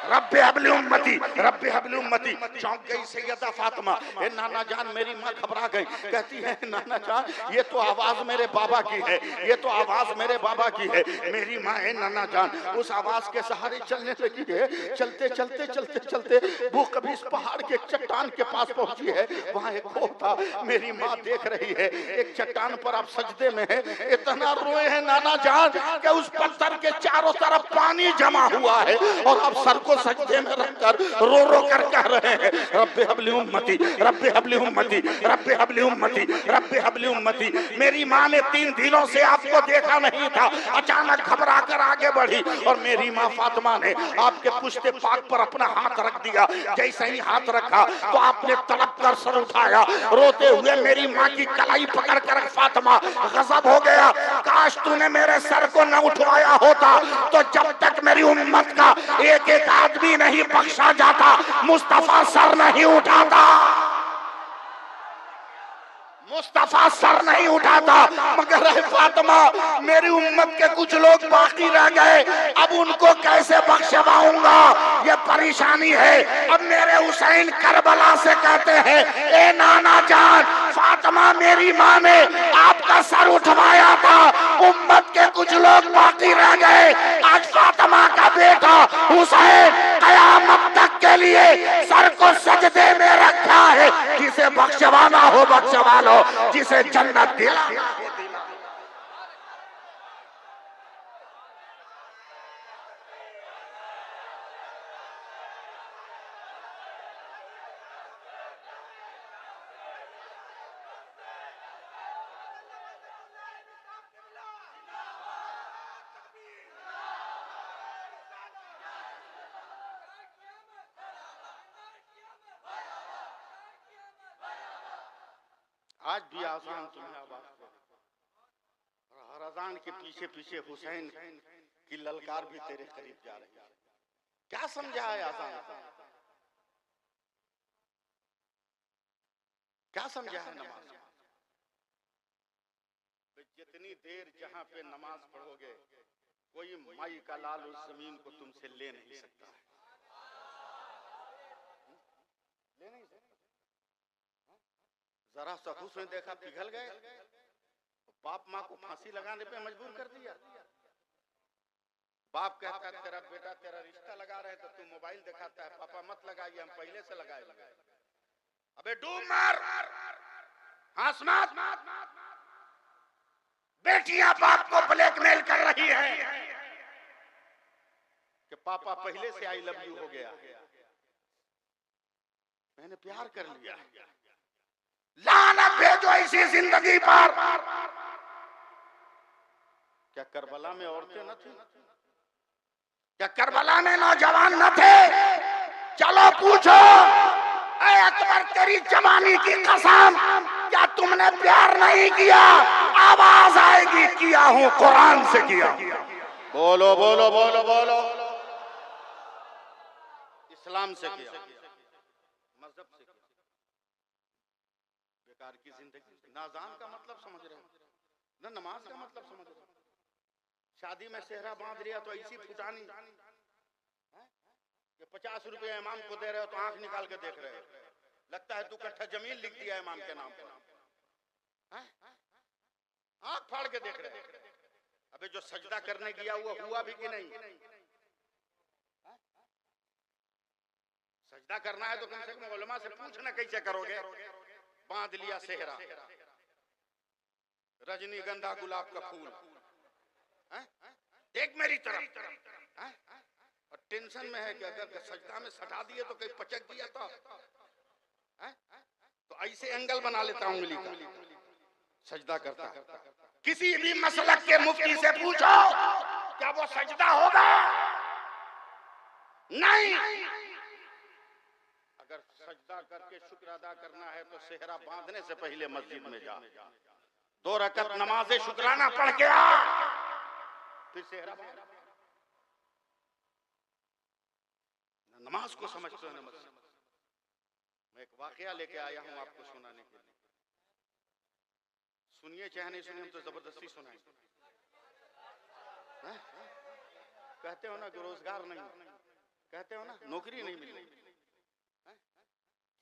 रब्बे हबली उम्मती, रब्बे हबली उम्मती। चौंक गई सैयदा फातिमा, ए नाना जान, मेरी माँ घबरा गई, कहती है नाना जान ये तो आवाज मेरे बाबा की है, ये तो आवाज मेरे बाबा की है। मेरी माँ है नाना जान उस आवाज के सहारे चलने लगी है। चलते चलते चलते चलते वो कभी इस पहाड़ के चट्टान के पास पहुंची है, वहां एक खो था। मेरी माँ देख रही है एक चट्टान पर आप सजदे में है, इतना रोए हैं नाना जान कि उस पत्थर के चारों तरफ पानी जमा हुआ है और आप सर को सजदे में रखकर रो रो कर कह रहे हैं, रब्बे हबली उम्मती, रब्बे हबली उम्मती, रब्बे हबली उम्मती, रब्बे हबली उम्मती। मेरी माँ ने 3 दिनों से आपको देखा नहीं था, अचानक घबरा कर आगे बढ़ी और मेरी माँ फातिमा ने आपके पुश्ते पाक पर अपना हाथ रख दिया। जैसे ही हाथ रखा तो आपने तड़प कर सर उठाया, रोते हुए मेरी माँ की कलाई पकड़ कर फातिमा गजब हो गया, काश तूने मेरे सर को न उठवाया होता तो जब तक मेरी उम्मत का एक एक आदमी नहीं बख्शा जाता, मुस्तफा सर नहीं उठाता, मुस्तफा सर नहीं उठाता। मगर फातिमा मेरी उम्मत के कुछ लोग बाकी रह गए, अब उनको कैसे बख्शवाऊंगा, ये परेशानी है। अब मेरे हुसैन करबला से कहते हैं, ए नाना जान फातिमा मेरी माँ ने आपका सर उठवाया था, उम्मत के कुछ लोग बाकी रह गए, आज फातिमा का बेटा हुसैन कयामत तक के लिए सर को सजदे में रखा है। जिसे बख्शवाना हो बख्शवा लो, जिसे जन्नत दिलाना हो दिला। आज भी आजान तुम्हें आवाज दे, हर अजान के पीछे पीछे हुसैन की ललकार भी तेरे करीब जा रही है। क्या समझा है आजान, क्या समझा है नमाज? जितनी देर जहां पे नमाज पढ़ोगे कोई माई का लाल उस जमीन को तुमसे ले नहीं सकता है, ले नहीं सकता। जरा सा हुस्न देखा पिघल गए, बाप माँ को फांसी लगाने पे मजबूर कर दिया। बाप कहता है तेरा बेटा तेरा रिश्ता लगा रहे तो तू मोबाइल दिखाता है, पापा मत लगाइए हम पहले से लगाए। अबे डूब मार, हंस मत। बेटियां बाप को ब्लैकमेल कर रही है, कि पापा पहले से आई लव यू हो गया, मैंने प्यार कर लिया। लानत भेजो ऐसी जिंदगी पर। क्या करबला में औरतें न थी? क्या करबला में नौजवान न थे? चलो पूछो, ऐ अकबर तेरी जवानी की कसम, क्या तुमने प्यार नहीं किया? आवाज आएगी किया हूं, कुरान से किया। बोलो बोलो बोलो बोलो। इस्लाम से किया, मजहब से किया। बेकार की जिंदगी। ना अज़ान का मतलब समझ रहे हो, ना नमाज का मतलब समझ रहे हो। शादी में सेहरा बांध लिया तो ऐसी फुटानी कि 50 रुपए इमाम को दे रहे हो तो आंख निकाल के देख रहे हो, लगता है 2 कट्ठा जमीन लिख दिया इमाम के नाम पर। आंख फाड़ के देख रहे हो। अबे जो सजदा करने गया हुआ भी कि नहीं? सजदा करना है तो कम से कम उलमा से पूछना कैसे करोगे। बांध लिया सेहरा, रजनीगंधा गुलाब का फूल, देख मेरी तरफ, और टेंशन में है कि अगर सजदा में सटा दिए तो कहीं पचक दिया तो ऐसे एंगल बना लेता हूं उंगली का, सजदा करता। किसी भी मसलक के मुफ्ती से पूछो क्या वो सजदा होगा? नहीं। अगर सजदा करके शुक्र अदा करना है तो सेहरा बांधने से पहले मस्जिद में जा, 2 रकअत नमाज़े शुक्राना पढ़ के आ, फिर सेहरा बांध। नमाज को समझते हो नमाज। मैं एक वाकया लेके आया हूं आपको सुनाने के लिए। सुनिए चाहे नहीं सुनिए, हम तो जबरदस्ती सुनाएंगे। कहते हो ना कि रोजगार नहीं, कहते हो ना नौकरी नहीं मिली,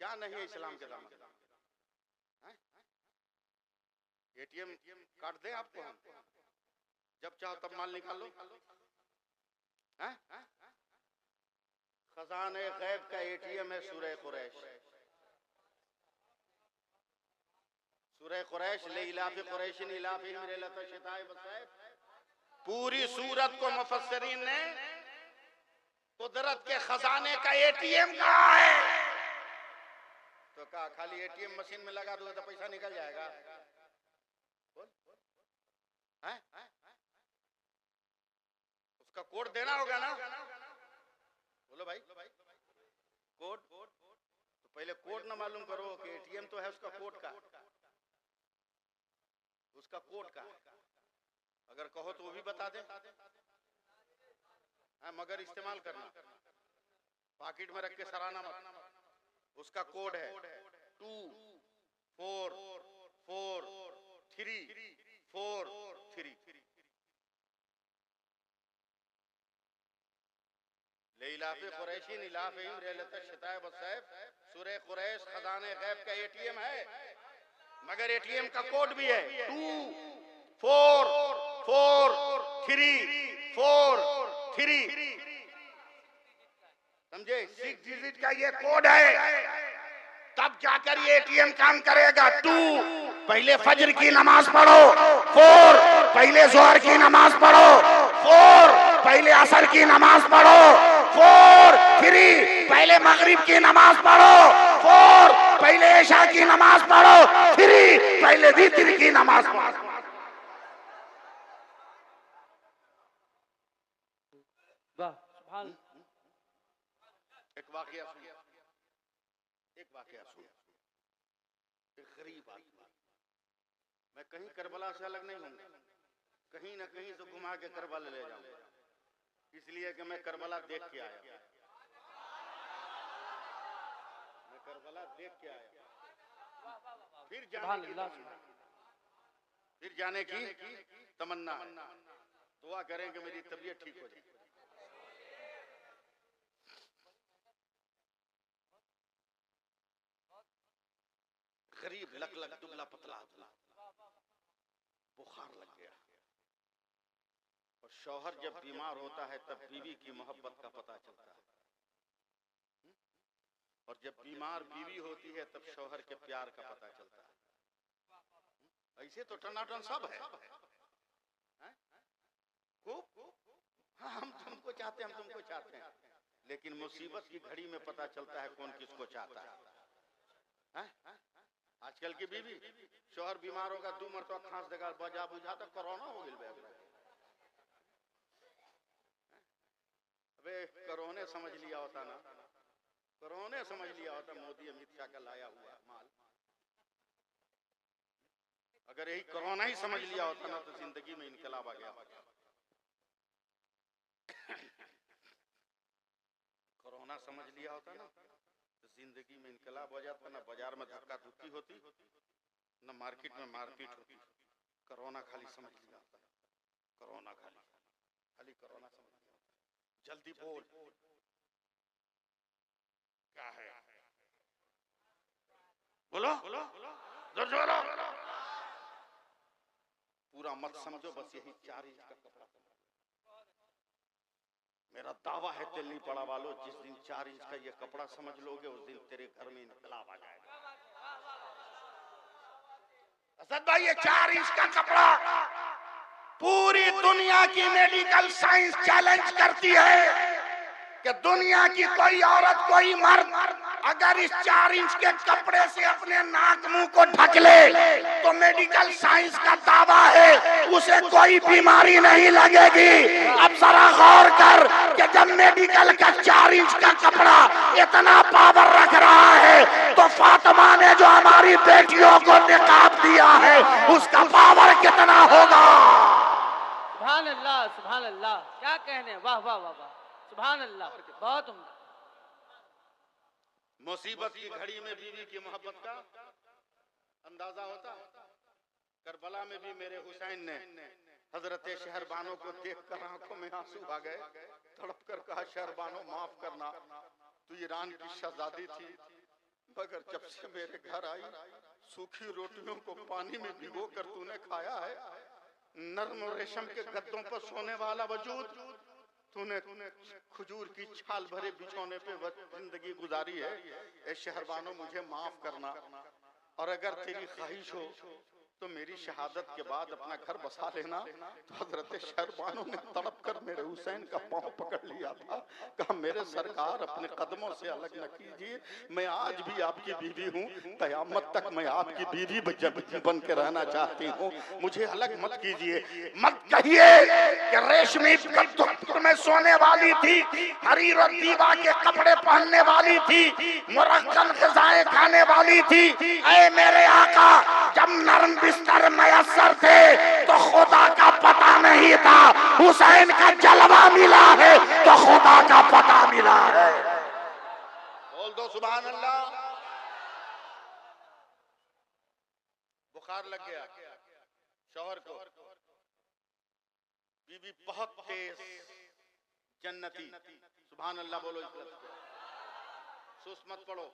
क्या नहीं है इस्लाम के दामन? एटीएम कार्ड दे आपको हम, जब चाहो तब माल निकाल लो। खजाने गैब का एटीएम है सूरह कुरैश। सूरह कुरैश ले इलाफे कुरैशिन इलाफिहिम रिहलत शिताए वसैफ। पूरी सूरत को मुफस्सिरीन ने कुदरत के खजाने का एटीएम कहा है। तो कहा खाली एटीएम मशीन में लगा दो तो पैसा निकल जाएगा? बोल उसका कोड देना होगा ना। बोलो भाई, कोड तो पहले कोड ना मालूम करो कि एटीएम तो है उसका कोड का, उसका कोड का अगर कहो तो वो भी बता दे। मगर इस्तेमाल करना, पॉकेट में रख के सराहना मत। उसका कोड है 244343। लेइलाफे कुरैशिन इलाफिहिम रिहलत शिताए वसैफ। सूरह कुरैश खजाने गैब का एटीएम है, मगर एटीएम का कोड भी है 244343। समझे? 6 डिजिट का ये कोड है, तब जाकर ये एटीएम काम करेगा। 2 पहले फजर की नमाज पढ़ो, 4 पहले जोहर की नमाज पढ़ो, 4 पहले असर की नमाज पढ़ो, 3 पहले मगरिब की नमाज पढ़ो, 4 पहले इशा की नमाज पढ़ो, 3 पहले वितर की नमाज पढ़ो। एक वाकया सुन, एक गरीब आदमी। मैं कहीं करबला से अलग नहीं हूँ, कहीं ना कहीं से घुमा के करबला ले जाऊं, इसलिए कि मैं करबला देख के आया। मैं करबला देख के आया, फिर जाने की तमन्ना। दुआ करें कि मेरी तबीयत ठीक हो जाए। गरीब लक दुबला पतला, बुखार लग गया। और शौहर जब बीमार होता है तब बीवी की मोहब्बत का पता चलता है, और जब बीमार बीवी होती है तब शौहर के प्यार का पता चलता है। ऐसे तो टनाटन सब है, खूब हाँ, हम तुमको चाहते हैं, हम तुमको चाहते हैं, लेकिन मुसीबत की घड़ी में पता चलता है कौन किसको चाहता है। आजकल की बीवी शोहर बीमार होगा, 2 मरतबा खांस देगा, बजा बुझा तो कोरोना हो गया। अबे कोरोने समझ लिया होता ना, कोरोने समझ लिया होता मोदी अमित शाह का लाया हुआ माल। अगर यही कोरोना ही समझ लिया होता ना तो जिंदगी में इनकलाब आ गया। कोरोना समझ लिया होता ना तो जिंदगी में इनकलाब हो जाता, ना बाजार में धक्का धुक्की होती, ना मार्केट में मारपीट होती। कोरोना खाली समझ लिया होता, कोरोना खाली कोरोना समझ लिया होता। जल्दी बोल क्या है, बोलो जोर जोर। पूरा मत समझो, बस यही 4 इंच का कपड़ा। मेरा दावा है दिल्ली पड़ा वालों, जिस दिन 4 इंच का ये कपड़ा समझ लोगे उस दिन तेरे घर में इनकलाब आ जाएगा। असद भाई, ये 4 इंच का कपड़ा पूरी दुनिया की मेडिकल साइंस चैलेंज करती है कि दुनिया की कोई औरत, कोई मर्द अगर इस 4 इंच के कपड़े से अपने नाक मुंह को ढक ले तो मेडिकल साइंस का दावा है उसे कोई बीमारी नहीं लगेगी। अब जरा गौर कर कि जब मेडिकल का 4 इंच का कपड़ा इतना पावर रख रहा है तो फातिमा ने जो हमारी बेटियों को निकाब दिया है उसका पावर कितना होगा। सुभान अल्लाह, सुभान अल्लाह, क्या कहने, वाह वाह वाह वाह, सुभान अल्लाह, बहुत उम्दा। मुसीबत की घड़ी में बीवी की मोहब्बत का अंदाजा होता है। करबला में भी मेरे हुसैन ने हजरत शहरबानो को देखकर आंखों में आंसू आ गए, तड़प कर कहा, शहरबानो माफ करना, तू ईरान की शहजादी थी, मगर जब से मेरे घर आई सूखी रोटियों को पानी में भिगो कर तूने खाया है, नर्म रेशम के गद्दों पर सोने वाला वजूद, तूने खजूर की छाल भरे बिछौने पे जिंदगी गुजारी है। ए शहरबानो मुझे माफ करना, और अगर तेरी ख्वाहिश हो तो मेरी शहादत के बाद अपना घर बसा लेना। तो हजरत शहरबानो ने तड़प कर मेरे हुसैन का पांव पकड़ लिया था, कहा मेरे सरकार अपने कदमों से अलग न कीजिए, मैं आज भी आपकी बीवी हूँ, कयामत तक मैं आपकी बीवी बन के रहना चाहती हूँ, मुझे अलग मत कीजिए। मत कहिए कि रेशमी गद्दों में सोने वाली थी, हरीर और दीवा के कपड़े पहनने वाली थी, मुरक्कल ग़िज़ाएं खाने वाली थी। ऐ मेरे आका, जब नरम बिस्तर मयस्सर थे तो खुदा का पता नहीं था, हुसैन का जलवा मिला है तो खुदा का पता मिला है। बोल दो सुभान अल्लाह। बुखार लग गया शौहर को, बीवी बहुत तेज जन्नती, सुभान अल्लाह बोलो, सुस मत पड़ो,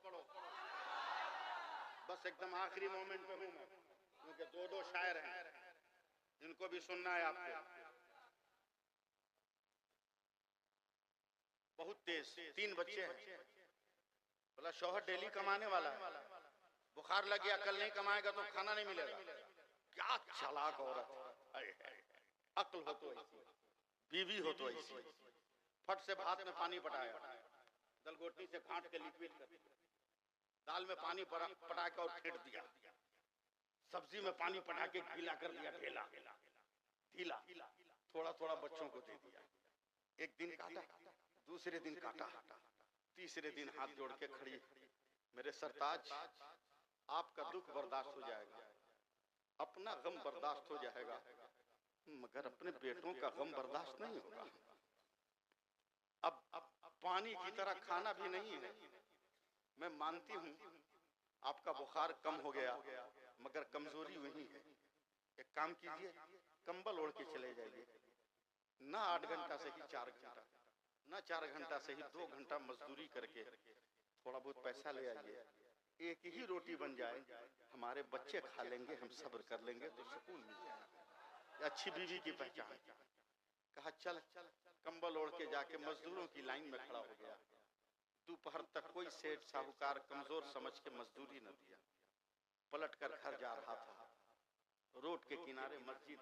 बस एकदम आखिरी मोमेंट पे हूं मैं, क्योंकि 2 शायर हैं जिनको भी सुनना है आपको। बहुत तेज, 3 बच्चे हैं, बोला शौहर डेली कमाने वाला है, बुखार लग गया, कल नहीं कमाएगा तो खाना नहीं मिलेगा। क्या चालाक औरत, अक्ल हो तो ऐसी, बीवी हो तो ऐसी। फट से भात में पानी पटाया, दलगोटी से काट के लिक्विड कर दिया, दाल में पानी पटा के और फेंट दिया, सब्जी में पानी पटा के गीला कर दिया, ढीला, थोड़ा थोड़ा बच्चों को दे दिया। एक दिन काटा, दूसरे दिन काटा, तीसरे दिन हाथ जोड़ के खड़ी, मेरे सरताज आपका दुख बर्दाश्त हो जाएगा, अपना गम बर्दाश्त हो जाएगा, मगर अपने बेटों का गम बर्दाश्त नहीं होगा। अब पानी की तरह खाना भी नहीं है। मैं मानती हूँ आपका बुखार कम हो गया, मगर कमजोरी वही है। एक काम कीजिए, कंबल ओढ़ के चले जाइए, ना 8 घंटा से ही 4 घंटा, ना 4 घंटा से ही 2 घंटा मजदूरी करके थोड़ा बहुत पैसा ले आइए, एक ही रोटी बन जाए, हमारे बच्चे खा लेंगे, हम सब्र कर लेंगे तो सुकून मिल जाएगा। अच्छी बीवी की पहचान। कहा चल, कंबल ओढ़ के जाके मजदूरों की लाइन में खड़ा हो गया। दोपहर तक कोई सेठ साहूकार कमजोर समझ के मजदूरी न दिया, पलट कर घर जा रहा था, रोड के किनारे मस्जिद,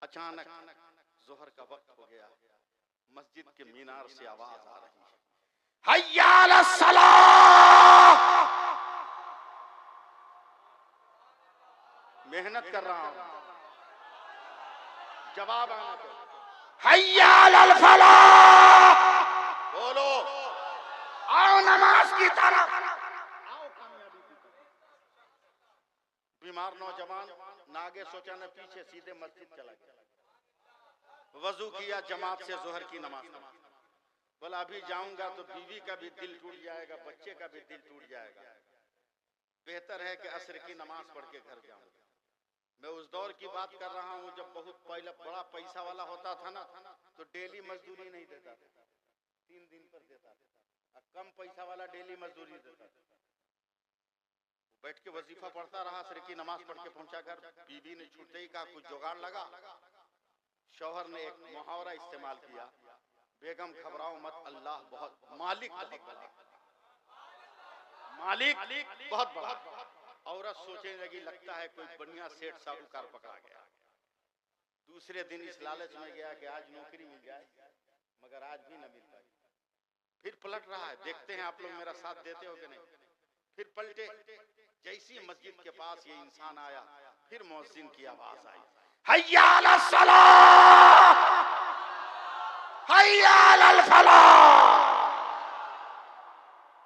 अचानक जोहर का वक्त हो गया, मस्जिद के मीनार से आवाज आ रही है, हय्या अलस सलाह। मेहनत कर रहा हूं, जवाब आना चाहिए, हय्या अलल फलाह। बोलो, आओ नमाज की तरफ, आओ कामयाबी की तरफ। बीमार नौजवान नागे सोचा न पीछे, सीधे मस्जिद चला गया, वजू किया, जमात से जोहर की नमाज पढ़ी। बोला अभी जाऊंगा तो बीवी का भी दिल टूट जाएगा, बच्चे का भी दिल टूट जाएगा, बेहतर है कि असर की नमाज पढ़ के घर जाऊंगा। मैं उस दौर की बात कर रहा हूं जब बहुत पहले बड़ा पैसा वाला होता था ना, तो डेली मजदूरी नहीं देता था, 3 दिन पर देता था। अब कम पैसा वाला डेली मजदूरी देता था। बैठ के वजीफा पढ़ता रहा, असर की नमाज पढ़ के पहुंचा कर, बीवी ने छूटते ही कहा कुछ जुगाड़ लगा। शौहर ने एक मुहावरा इस्तेमाल किया, बेगम घबराओ मत, अल्लाह बहुत मालिक बहुत बड़ा, मालिक बहुत बड़ा। औरत सोचने लगी लगता है कोई बढ़िया सेठ साहूकार पकड़ा गया। दूसरे दिन इस लालच में गया कि आज नौकरी मिल जाए, मगर आज भी न मिल पाई। फिर पलट रहा है, देखते हैं आप लोग मेरा साथ देते हो कि नहीं। फिर पलटे, जैसी मस्जिद के पास ये इंसान आया, फिर मुअज्जिन की आवाज आई, हय्या अलस सलाह, हय्या अलल फलाह।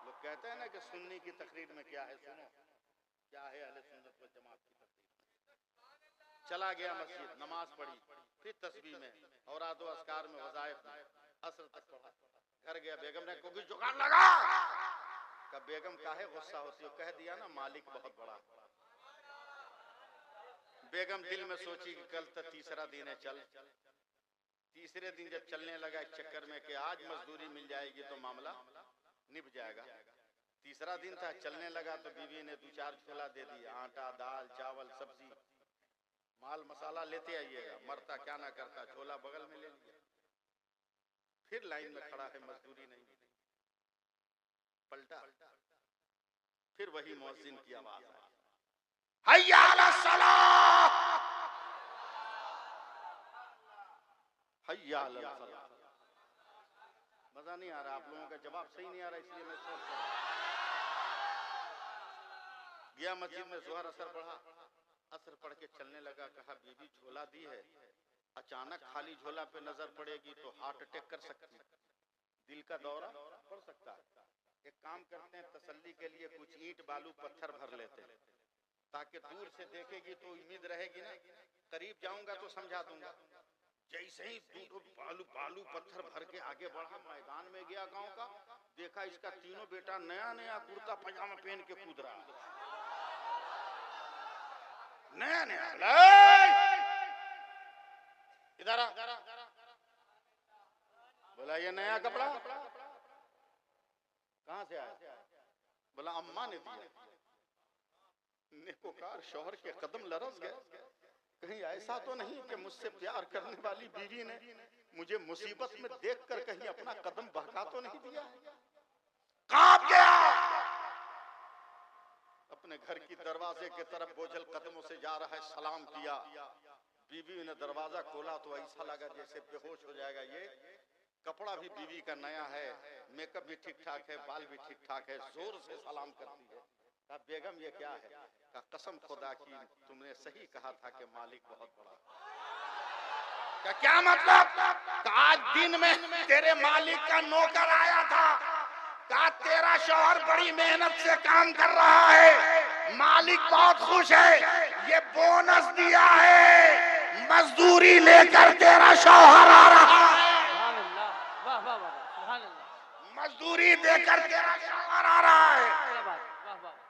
लोग कहते हैं ना कि सुन्नी की तकरीर में क्या है, सुनो क्या है अहले सुन्नत व जमात की तकरीर। चला गया मस्जिद, नमाज पढ़ी, फिर तस्बीह में और आदो अस्कार में, वज़ाइफ में, असर तक पढ़ा। घर गया, बेगम ने कोई जुगाड़ लगा। कब बेगम काहे गुस्सा होती हो, कह दिया ना मालिक बहुत बड़ा। बेगम दिल में सोची कि कल तक तीसरा दिन है, चल। तीसरे दिन जब चलने लगा इस चक्कर में कि आज मजदूरी मिल जाएगी तो मामला निभ जाएगा। तीसरा दिन था, चलने लगा तो बीवी ने 2-4 झोला दे दिया, आटा, दाल, चावल, सब्जी, माल मसाला लेते आइएगा। मरता क्या ना करता, झोला बगल में ले लिया। फिर लाइन में खड़ा है, मजदूरी नहीं मिली। पलटा, फिर वही मुअज्जिन की आवाज आई, हय्या अलस सलाह, हय्या अलल फलाह। मजा नहीं आ रहा, आप लोगों का जवाब सही नहीं आ रहा, इसलिए मैं सोच रहा हूं। गया मस्जिद में, जोहर असर पढ़ा, असर पढ़ के चलने लगा। कहा बीवी झोला दी है, अचानक खाली झोला पे नजर पड़ेगी तो हार्ट अटैक कर सकती है, दिल का दौरा पड़ सकता है। एक काम करते हैं, तसल्ली के लिए कुछ ईंट बालू पत्थर भर लेते हैं, ताकि दूर से देखेगी तो उम्मीद रहेगी ना, करीब जाऊंगा तो समझा दूंगा। जैसे ही बालू पत्थर भर के आगे बढ़ा, मैदान में गया गांव का, देखा इसका तीनों बेटा नया नया कुर्ता पजामा पहन के कूद रहा, नया नया। इधर आ, बोला ये नया कपड़ा कहां से आया? बोला अम्मा ने दिया। नेकोकार शौहर के कदम लरस गए, कहीं ऐसा तो नहीं कि मुझसे प्यार करने वाली बीवी ने मुझे मुसीबत में देखकर कहीं अपना कदम बहका तो नहीं दिया? कांप गया, अपने घर की दरवाजे के तरफ बोझल कदमों से जा रहा है, सलाम किया। बीवी ने दरवाजा खोला तो ऐसा लगा जैसे बेहोश हो जाएगा। ये कपड़ा भी बीवी का नया है, मेकअप भी ठीक ठाक है, बाल भी ठीक ठाक है, जोर से सलाम करती है। कहा बेगम ये क्या है? कहा कसम खुदा की तुमने सही कहा था कि मालिक बहुत बड़ा। क्या मतलब? आज दिन में तेरे मालिक का नौकर आया था, कहा तेरा शौहर बड़ी मेहनत से काम कर रहा है, मालिक बहुत खुश है, ये बोनस दिया है, मजदूरी लेकर तेरा शौहर आ रहा है, मजदूरी देकर तेरा शौहर आ रहा है।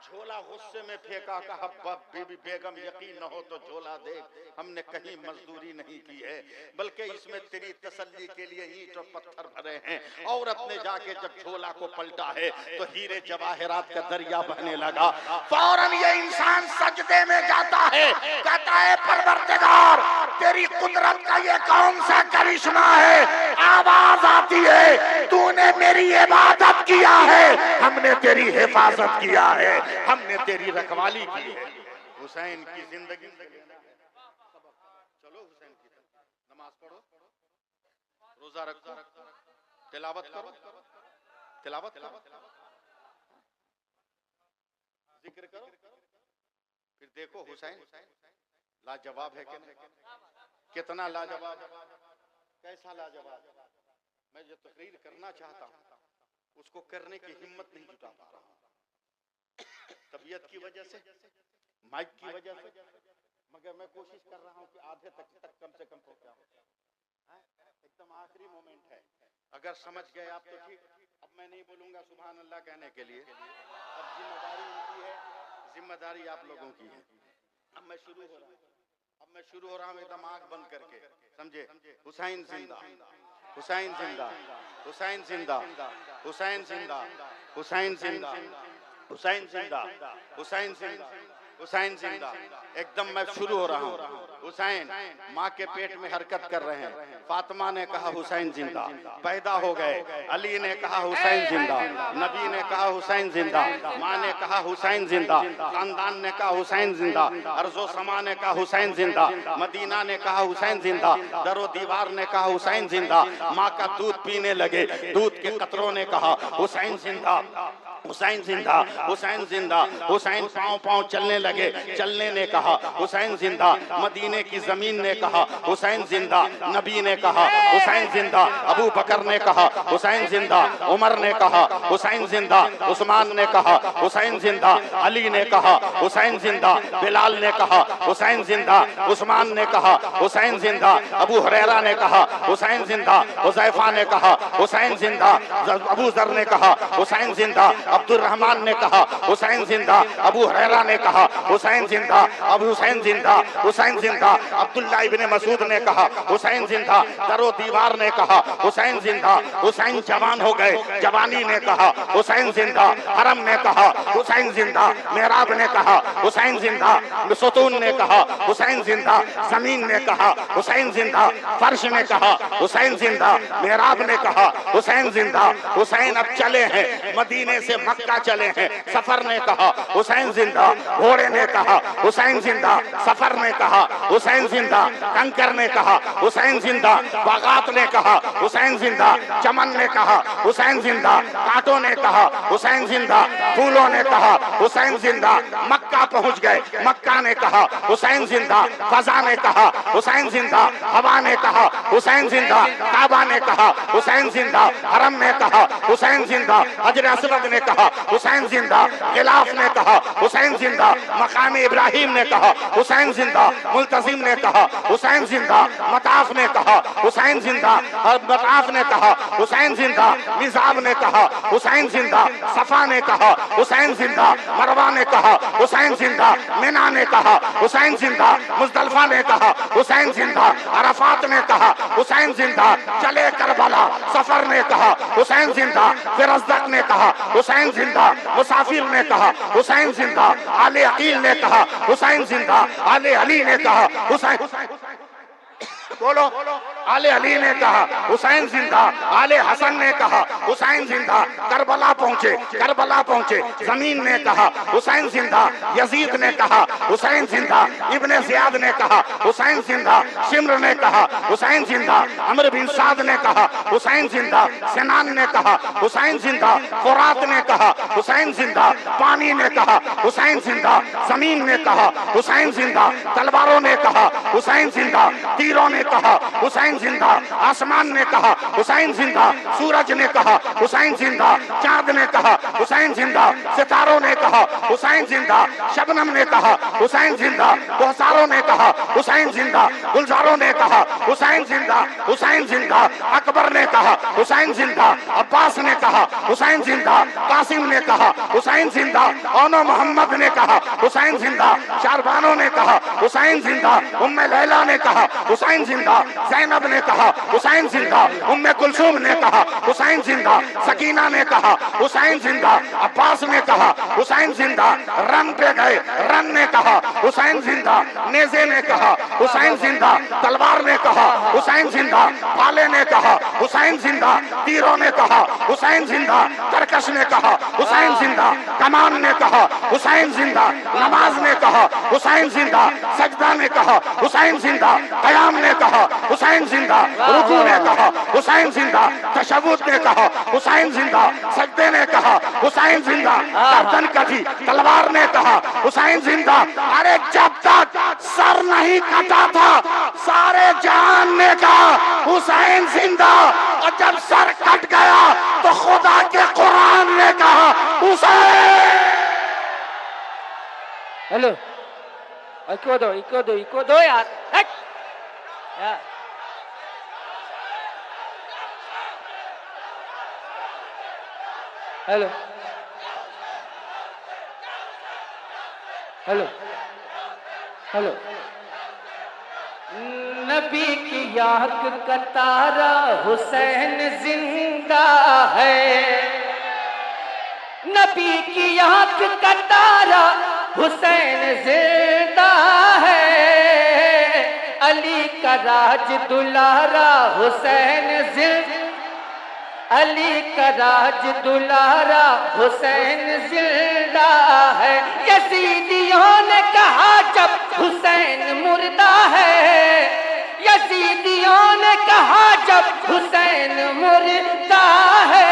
झोला गुस्से में फेंका, कहा बीबी बेगम यकीन न हो तो झोला दे, हमने कहीं मजदूरी नहीं की है, बल्कि इसमें तेरी तसल्ली के लिए ईंट और पत्थर भरे हैं। औरत ने जाके जब झोला को पलटा है तो हीरे जवाहरात का दरिया बहने लगा। फौरन ये इंसान सजदे में जाता है, कहता है परवरदिगार तेरी कुदरत का ये कौन सा करिश्मा है? आवाज आती है तूने मेरी इबादत किया है, हमने तेरी हिफाजत किया है, हमने तेरी रखवाली की है। हुसैन की जिंदगी, चलो हुसैन की नमाज पढ़ो, रोजा रखो, तिलावत करो, तिलावत करो, जिक्र करो, फिर देखो हुसैन लाजवाब है कि नहीं, कितना लाजवाब, कैसा लाजवाब। मैं जो तकरीर करना चाहता हूं उसको करने की हिम्मत नहीं जुटा पा रहा हूं, तबीयत की वजह से, माइक की वजह से, मगर मैं कोशिश कर रहा हूं कि आधे तक कम से कम पहुंचाऊं। एकदम आखिरी मोमेंट है, अगर समझ गए आप तो ठीक। अब मैं नहीं बोलूंगा सुभान अल्लाह कहने के लिए, अब जिम्मेदारी उनकी है, जिम्मेदारी आप लोगों की है। अब मैं शुरू हो रहा हूं, एकदम आंख बंद करके, समझे। हुसैन जिंदा, हुसैन जिंदा, हुसैन जिंदा, हुसैन जिंदा, हुसैन जिंदा, हुसैन जिंदा, हुसैन जिंदा, हुसैन जिंदा। एकदम मैं शुरू हो रहा हूँ। हुसैन माँ के पेट में हरकत कर रहे हैं, फातिमा ने कहा हुसैन जिंदा, पैदा हो गए, अली ने कहा हुसैन जिंदा, नबी ने कहा हुसैन जिंदा, माँ ने कहा हुसैन जिंदा, खानदान ने कहा हुसैन जिंदा, अर्जो समा ने कहा हुसैन जिंदा, मदीना ने कहा हुसैन जिंदा, दरो दीवार ने कहा हुसैन जिंदा, माँ का दूध पीने लगे, दूध के कतरों ने कहा हुसैन जिंदा, हुसैन जिंदा, हुसैन जिंदा। हुसैन पांव पांव चलने लगे, चलने ने कहा हुसैन जिंदा, मदीने की जमीन ने कहा हुसैन जिंदा, नबी ने कहा हुसैन जिंदा, अबू बकर ने कहा हुसैन जिंदा, उमर ने कहा हुसैन जिंदा, उस्मान ने कहा हुसैन जिंदा, अली ने कहा हुसैन जिंदा, बिलाल ने कहा हुसैन जिंदा, उस्मान ने कहा हुसैन जिंदा, अबू हुरैरा ने कहा हुसैन जिंदा, हुज़ैफा ने कहा हुसैन जिंदा, अबू जर ने कहा हुसैन जिंदा, अब्दुल रहमान ने कहा हुसैन जिंदा, अबू हुरैरा ने कहा हुसैन जिंदा, अबू हुसैन जिंदा, हुसैन जिंदा, अब्दुल्ला इब्ने मसूद ने कहा हुसैन जिंदा, दरो दीवार ने कहा हुसैन जिंदा, हुसैन जवान हो गए, जवानी ने कहा हुसैन जिंदा, हरम ने कहा हुसैन जिंदा, मेहराब ने कहा हुसैन जिंदा, सुतून ने कहा हुसैन जिंदा, जमीन ने कहा हुसैन जिंदा, फर्श ने कहा हुसैन जिंदा, मेहराब ने कहा हुसैन जिंदा। हुसैन अब चले हैं, मदीने से मक्का चले हैं, सफर ने कहा हुसैन जिंदा, घोड़े ने कहा हुसैन जिंदा, सफर ने कहा हुसैन जिंदा, कंकर ने कहा हुसैन जिंदा, बागात ने कहा हुसैन जिंदा, चमन ने कहा हुसैन जिंदा, कांटों ने कहा हुसैन जिंदा, फूलों ने कहा हुसैन जिंदा। मक्का पहुंच गए, मक्का ने कहा हुसैन जिंदा, फजा ने कहा हुसैन जिंदा, हवा ने कहा हुसैन जिंदा, काबा ने कहा हुसैन जिंदा, हरम ने कहा हुसैन जिंदा, हजर असवद ने कहा हुसैन जिंदा, गिलाफ ने कहा हुसैन जिंदा, मकाम इब्राहिम ने कहा हुसैन जिंदा, मुल्तजिम ने कहा हुसैन जिंदा, मताफ ने कहा हुसैन जिंदा, मताफ ने कहा हुसैन जिंदा, मिजाब ने कहा हुसैन जिंदा, सफा ने कहा हुसैन जिंदा, मरवा ने कहा हुसैन जिंदा, मिना ने कहा हुसैन जिंदा, मुजदलफा ने कहा हुसैन जिंदा, अरफात ने कहा हुसैन जिंदा, चले करबला, सफर ने कहा हुसैन जिंदा, फिरज़दक ने कहा हुसैन जिंदा, मुसाफिर ने कहा हुसैन जिंदा, आले अकील ने कहा हुसैन जिंदा, आले अली ने कहा हुसैन, बोलो, आले अली ने कहा हुसैन जिंदा, आले हसन ने कहा हुसैन जिंदा, करबला पहुंचे, करबला पहुंचे, जमीन ने कहा हुसैन जिंदा, यजीद ने कहा हुसैन जिंदा, इब्ने ज़ियाद ने कहा हुसैन जिंदा, शिम्र ने कहा हुसैन जिंदा, अमर बिन साद ने कहा हुसैन जिंदा, सिनान ने कहा हुसैन जिंदा, फुरात ने कहा हुसैन जिंदा, पानी ने कहा हुसैन जिंदा, जमीन ने कहा हुसैन जिंदा, तलवारों ने कहा हुसैन जिंदा, तीरों ने कहा हुसैन जिंदा, आसमान ने कहा हुसैन जिंदा, सूरज ने कहा हुसैन जिंदा, चांद ने कहा हुसैन जिंदा, सितारों ने कहा हुसैन जिंदा, शबनम ने कहा हुसैन जिंदा, कोहसारों ने कहा हुसैन जिंदा, गुलजारों ने कहा हुसैन जिंदा, हुसैन जिंदा, अकबर ने कहा हुसैन जिंदा, अब्बास ने कहा हुसैन जिंदा, कासिम ने कहा हुसैन जिंदा, ओनो मोहम्मद ने कहा हुसैन जिंदा, शारबानो ने कहा हुसैन जिंदा, उम्मे लैला ने कहा हुसैन जिंदा, ज़ैनब ने कहा हुसैन जिंदा, उम्मे कुलसूम ने कहा हुसैन जिंदा, सकीना ने कहा हुसैन जिंदा, अब्बास ने कहा हुसैन जिंदा, रन पे गए, रन ने कहा हुसैन जिंदा, नेज़े ने कहा हुसैन जिंदा, तलवार ने कहा हुसैन जिंदा, भाले ने कहा हुसैन जिंदा, तीरों ने कहा हुसैन जिंदा, तरकश ने कहा हुसैन जिंदा, कमान ने कहा हुसैन जिंदा, नमाज ने कहा हुसैन जिंदा, सजदा ने कहा हुसैन जिंदा, कयाम ने कहा हुसैन जिंदा, रुकू ने कहा हुसैन जिंदा, तशव्वुद ने कहा हुसैन जिंदा, सजदे ने कहा हुसैन जिंदा, गर्दन कटी, तलवार ने कहा हुसैन जिंदा। अरे जब तक सर नहीं कटा था सारे जहान ने कहा हुसैन जिंदा, और जब सर कट गया तो खुदा के कुरान ने कहा हुसैन। हेलो, इको दो यार, हट यार। हेलो हेलो हेलो, नबी की आंख का तारा हुसैन जिंदा है, नबी की आंख का तारा हुसैन जिंदा है, अली का राज दुलारा हुसैन जिंदा, अली का राज दुलारा हुसैन जिंदा है। यजीदियों ने कहा जब हुसैन मुर्दा है, यजीदियों ने कहा जब हुसैन मुर्दा है,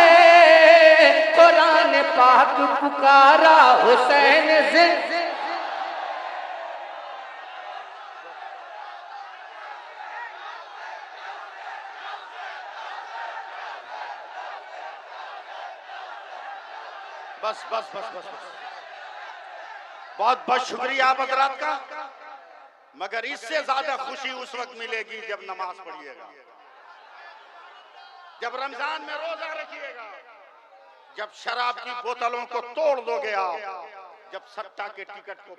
कुरान पाक पुकारा हुसैन जिंदा। बस बस बस बस बस, बहुत बहुत शुक्रिया आप हजरात का, मगर इससे ज्यादा खुशी उस वक्त मिलेगी जब नमाज पढ़िएगा, जब रमजान में रोजा रखिएगा, जब शराब की बोतलों को तोड़ दोगे आप, जब सट्टा के टिकट को